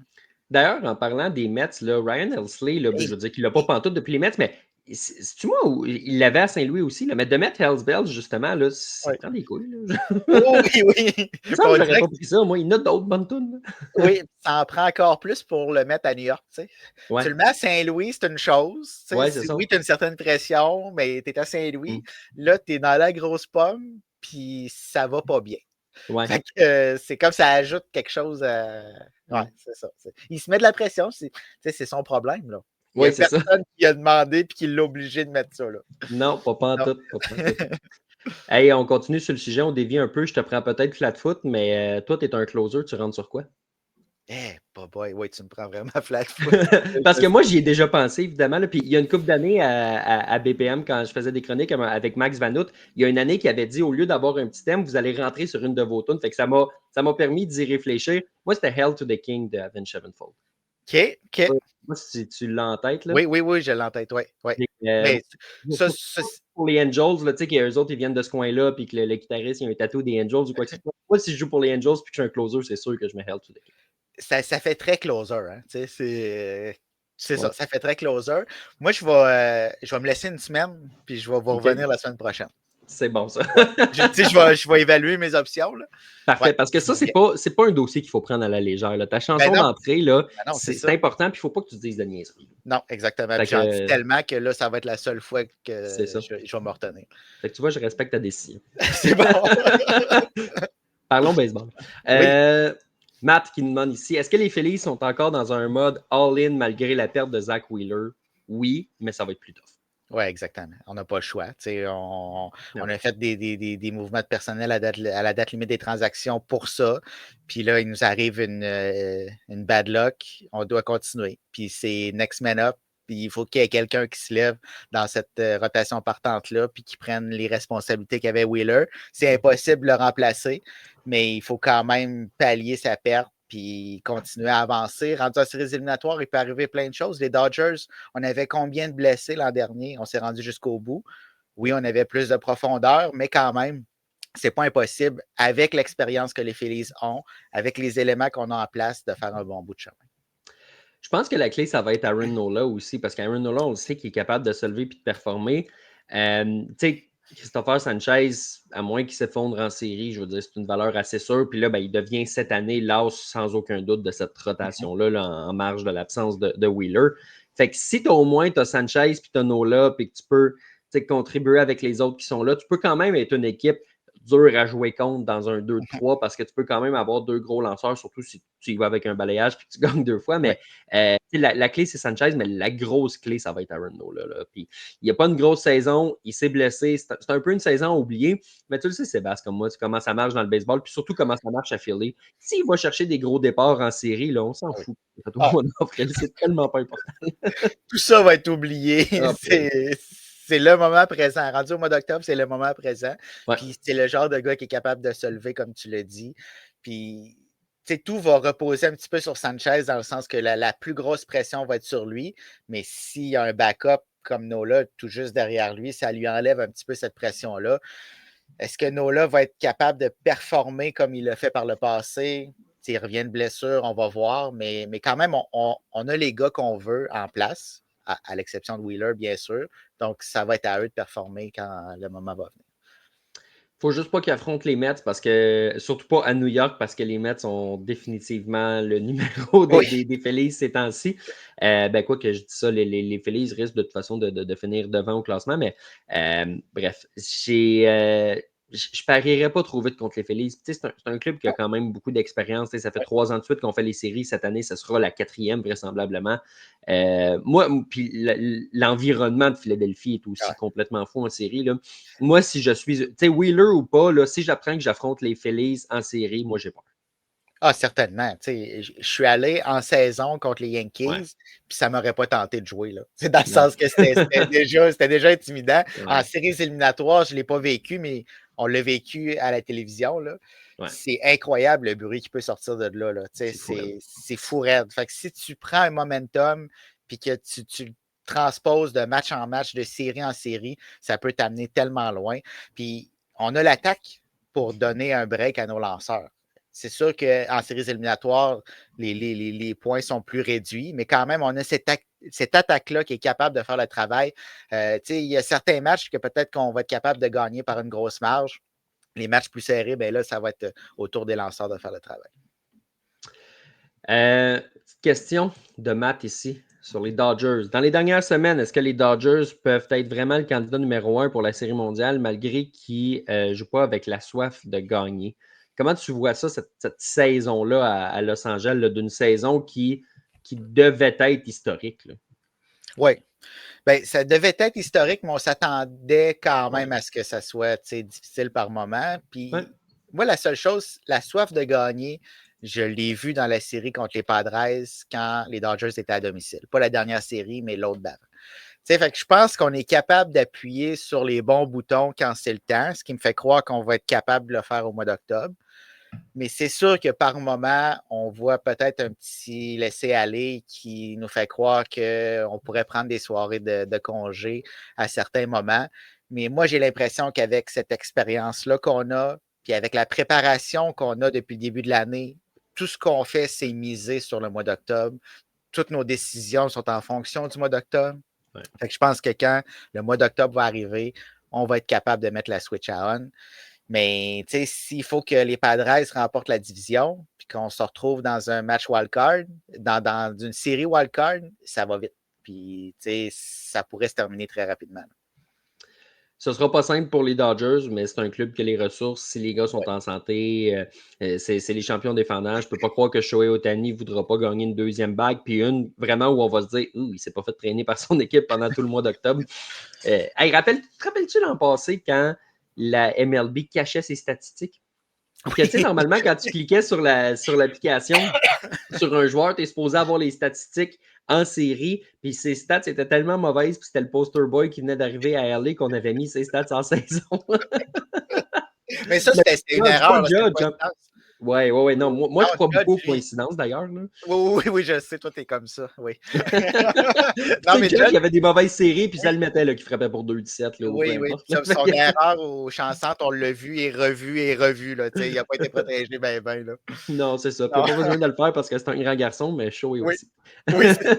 D'ailleurs, en parlant des Mets, là, Ryan Helsley, là, je veux dire qu'il l'a pas pantoute depuis les Mets, mais c'est-tu moi ou il l'avait à Saint-Louis aussi? Là, mais de mettre Hells Bells, justement, là, ça prend des couilles. Là. Oh, oui. Ça, j'aurais pas pris ça. Moi, il y en a d'autres bonnes tunes. Oui, ça en prend encore plus pour le mettre à New York. Tu sais. Tu le mets à Saint-Louis, c'est une chose. Tu sais. Oui, tu as une certaine pression, mais tu es à Saint-Louis. Là, tu es dans la grosse pomme, puis ça va pas bien. Fait que, c'est comme ça ajoute quelque chose à. Ouais, c'est ça. Il se met de la pression, c'est son problème. Là. Il y a personne qui a demandé et qui l'a obligé de mettre ça. Là. Non, pas en tout. Hey, on continue sur le sujet, on dévie un peu. Je te prends peut-être flat-foot, mais toi, tu es un closer, tu rentres sur quoi? Oui, tu me prends vraiment flat-foot. Parce que moi, j'y ai déjà pensé, évidemment. Là, puis il y a une couple d'années à BPM, quand je faisais des chroniques avec Max Vanout, il y a une année qui avait dit, au lieu d'avoir un petit thème, vous allez rentrer sur une de vos tunes. Fait que ça m'a permis d'y réfléchir. Moi, c'était Hell to the King de Avenged Sevenfold. OK. Moi, si tu l'as en tête. Là. Oui, je l'ai en tête, oui. Mais ça, pour les Angels, là, tu sais, qu'eux autres, ils viennent de ce coin-là, puis que le guitariste, il a un tatou des Angels ou quoi que ce soit. Moi, si je joue pour les Angels, puis que je suis un closer, c'est sûr que je mets Hell to the King. Ça fait très closer, hein. C'est ça, ça fait très closer. Moi, je vais me laisser une semaine, puis je vais vous revenir la semaine prochaine. C'est bon, ça. Je vais évaluer mes options. Là. Parfait, parce que ça, c'est pas un dossier qu'il faut prendre à la légère. Là. Ta chanson d'entrée, là, c'est important, puis il ne faut pas que tu te dises de niaiserie. Non, exactement. J'en dis tellement que là, ça va être la seule fois que je vais me retenir. Fait que tu vois, je respecte ta décision. C'est bon. Parlons baseball. Matt qui nous demande ici, est-ce que les Phillies sont encore dans un mode all-in malgré la perte de Zach Wheeler? Oui, mais ça va être plus tough. Oui, exactement. On n'a pas le choix. On Non. a fait des mouvements de personnel à la date limite des transactions pour ça. Puis là, il nous arrive une bad luck. On doit continuer. Puis c'est next man up. Puis il faut qu'il y ait quelqu'un qui se lève dans cette rotation partante-là, puis qui prenne les responsabilités qu'avait Wheeler. C'est impossible de le remplacer, mais il faut quand même pallier sa perte, puis continuer à avancer. Rendu en séries éliminatoires, il peut arriver plein de choses. Les Dodgers, on avait combien de blessés l'an dernier? On s'est rendu jusqu'au bout. Oui, on avait plus de profondeur, mais quand même, c'est pas impossible, avec l'expérience que les Phillies ont, avec les éléments qu'on a en place, de faire un bon bout de chemin. Je pense que la clé, ça va être Aaron Nola aussi, parce qu'Aaron Nola, on le sait qu'il est capable de se lever et de performer. Tu sais, Christopher Sanchez, à moins qu'il s'effondre en série, je veux dire, c'est une valeur assez sûre. Puis là, ben, il devient cette année l'as sans aucun doute de cette rotation-là, là, en marge de l'absence de Wheeler. Fait que si tu au moins tu as Sanchez puis tu as Nola, puis que tu peux contribuer avec les autres qui sont là, tu peux quand même être une équipe dure à jouer contre dans un 2-3 parce que tu peux quand même avoir deux gros lanceurs, surtout si tu y vas avec un balayage puis que tu gagnes deux fois. Mais la clé, c'est Sanchez, mais la grosse clé, ça va être Aaron Nola. Là. Puis il n'y a pas une grosse saison, il s'est blessé. C'est un peu une saison oubliée, mais tu le sais, Sébastien, comme moi, comment ça marche dans le baseball, puis surtout comment ça marche à Philly. S'il va chercher des gros départs en série, là, on s'en fout. Ah, C'est tellement pas important. tout ça va être oublié. Ah, C'est le moment présent. Rendu au mois d'octobre, c'est le moment présent. ouais. Puis c'est le genre de gars qui est capable de se lever, comme tu l'as dit. Puis tout va reposer un petit peu sur Sanchez dans le sens que la plus grosse pression va être sur lui. Mais s'il y a un backup comme Nola tout juste derrière lui, ça lui enlève un petit peu cette pression-là. Est-ce que Nola va être capable de performer comme il l'a fait par le passé? S'il revient de blessure, on va voir. Mais quand même, on a les gars qu'on veut en place, à l'exception de Wheeler, bien sûr. Donc, ça va être à eux de performer quand le moment va venir. Faut juste pas qu'ils affrontent les Mets parce que, surtout pas à New York, parce que les Mets sont définitivement le numéro Oui. des Phillies ces temps-ci. Ben, quoi que je dis ça, les Phillies risquent de toute façon de finir devant au classement, mais bref, je parierais pas trop vite contre les Phillies. C'est un club qui a quand même beaucoup d'expérience. Ça fait 3 ans de suite qu'on fait les séries. Cette année, ce sera la 4e, vraisemblablement. Moi, puis l'environnement de Philadelphie est aussi complètement fou en série. Là. Moi, si je suis, tu sais, Wheeler ou pas, là, si j'apprends que j'affronte les Phillies en série, moi, j'ai peur. Ah, certainement. Je suis allé en saison contre les Ouais. Yankees, puis ça ne m'aurait pas tenté de jouer. Là. C'est dans le Non. sens que c'était déjà intimidant. En Ouais. séries éliminatoires, je ne l'ai pas vécu, mais on l'a vécu à la télévision. Là. Ouais. C'est incroyable le bruit qui peut sortir de là. Là. C'est fou, raide. C'est fou raide. Fait que si tu prends un momentum puis que tu le transposes de match en match, de série en série, ça peut t'amener tellement loin. Puis on a l'attaque pour donner un break à nos lanceurs. C'est sûr qu'en séries éliminatoires, les points sont plus réduits, mais quand même, on a cette attaque-là qui est capable de faire le travail. Il y a certains matchs que peut-être qu'on va être capable de gagner par une grosse marge. Les matchs plus serrés, ben là, ça va être autour des lanceurs de faire le travail. Petite question de Matt ici sur les Dodgers. Dans les dernières semaines, est-ce que les Dodgers peuvent être vraiment le candidat numéro 1 pour la Série mondiale malgré qu'ils ne jouent pas avec la soif de gagner? Comment tu vois ça, cette saison-là à Los Angeles, d'une saison qui devait être historique? Oui. Ben, ça devait être historique, mais on s'attendait quand Ouais. même à ce que ça soit difficile par moment. Ouais. Puis moi, la seule chose, la soif de gagner, je l'ai vu dans la série contre les Padres quand les Dodgers étaient à domicile. Pas la dernière série, mais l'autre d'avant. Fait que je pense qu'on est capable d'appuyer sur les bons boutons quand c'est le temps, ce qui me fait croire qu'on va être capable de le faire au mois d'octobre. Mais c'est sûr que par moment, on voit peut-être un petit laisser-aller qui nous fait croire qu'on pourrait prendre des soirées de congé à certains moments. Mais moi, j'ai l'impression qu'avec cette expérience-là qu'on a, puis avec la préparation qu'on a depuis le début de l'année, tout ce qu'on fait, c'est miser sur le mois d'octobre. Toutes nos décisions sont en fonction du mois d'octobre. Ouais. Fait que je pense que quand le mois d'octobre va arriver, on va être capable de mettre la switch à on. Mais s'il faut que les Padres remportent la division, puis qu'on se retrouve dans un match wildcard, dans une série wildcard, ça va vite. Puis ça pourrait se terminer très rapidement. Ce ne sera pas simple pour les Dodgers, mais c'est un club qui a les ressources. Si les gars sont en santé, c'est les champions défendants. Je ne peux pas croire que Shohei Ohtani ne voudra pas gagner une deuxième bague. Puis une, vraiment, où on va se dire, il ne s'est pas fait traîner par son équipe pendant tout le mois d'octobre. Hey, te rappelles-tu l'an passé quand la MLB cachait ses statistiques? Que, tu sais, normalement, quand tu cliquais sur l'application, sur un joueur, tu es supposé avoir les statistiques en série, puis ses stats étaient tellement mauvaises, puis c'était le poster boy qui venait d'arriver à LA qu'on avait mis ses stats en saison. Mais ça, c'était une erreur. Oui. Non, moi je crois beaucoup aux coïncidences d'ailleurs. Oui, je sais, toi, t'es comme ça. Oui. Non, mais Judge, il y avait des mauvaises séries, puis ça le mettait là, qui frappait pour 2-17. Oui. Son erreur aux chansantes, on l'a vu et revu. Là, il n'a pas été protégé ben. Là. Non, c'est ça. Puis il n'a pas besoin de le faire parce que c'est un grand garçon, mais Shohei aussi. Oui, c'est ça.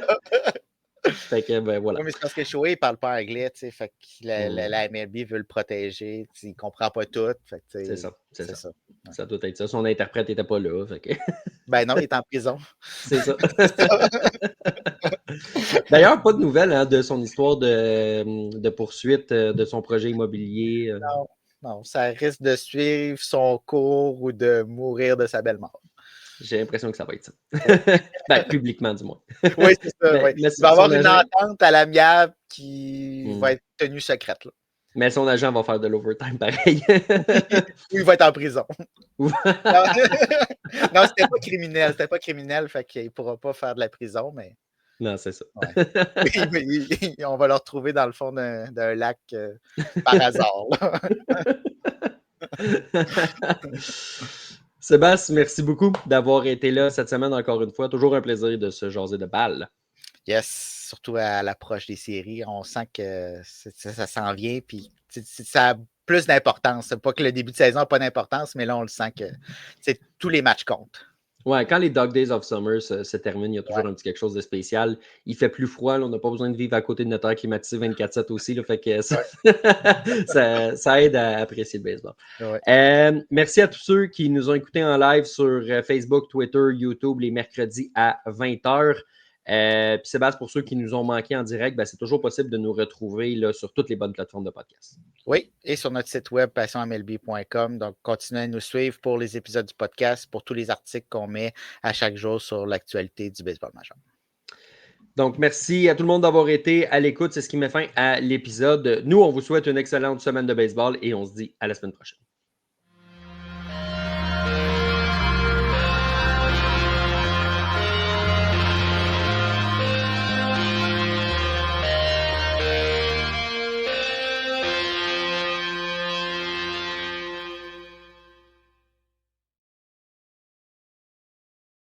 Fait que, ben voilà. Oui, mais c'est parce que Shohei ne parle pas anglais, fait que la MLB veut le protéger, il ne comprend pas tout. C'est ça. Ça doit être ça. Son interprète n'était pas là. Fait que... Ben non, il est en prison. C'est ça. D'ailleurs, pas de nouvelles de son histoire de poursuite de son projet immobilier. Non, ça risque de suivre son cours ou de mourir de sa belle mort. J'ai l'impression que ça va être ça. Publiquement, du moins. Oui, c'est ça. Oui. Il va y avoir une entente à l'amiable qui va être tenue secrète. Là. Mais son agent va faire de l'overtime pareil. Ou il va être en prison. Non, c'était pas criminel, fait qu'il ne pourra pas faire de la prison, mais. Non, c'est ça. Ouais. On va le retrouver dans le fond d'un lac par hasard. Sébastien, merci beaucoup d'avoir été là cette semaine encore une fois. Toujours un plaisir de se jaser de balles. Yes, surtout à l'approche des séries. On sent que ça s'en vient, puis ça a plus d'importance. C'est pas que le début de saison n'a pas d'importance, mais là, on le sent que tous les matchs comptent. Ouais, quand les Dog Days of Summer se terminent, il y a toujours un petit quelque chose de spécial. Il fait plus froid, là, on n'a pas besoin de vivre à côté de notre air climatisé 24/7 aussi. Là, fait que ça aide à apprécier le baseball. Ouais. Merci à tous ceux qui nous ont écoutés en live sur Facebook, Twitter, YouTube les mercredis à 20h. Puis Sébastien, pour ceux qui nous ont manqué en direct, c'est toujours possible de nous retrouver là, sur toutes les bonnes plateformes de podcast. Oui, et sur notre site web passionmlb.com. Donc, continuez à nous suivre pour les épisodes du podcast, pour tous les articles qu'on met à chaque jour sur l'actualité du baseball majeur. Donc, merci à tout le monde d'avoir été à l'écoute. C'est ce qui met fin à l'épisode. Nous, on vous souhaite une excellente semaine de baseball et on se dit à la semaine prochaine.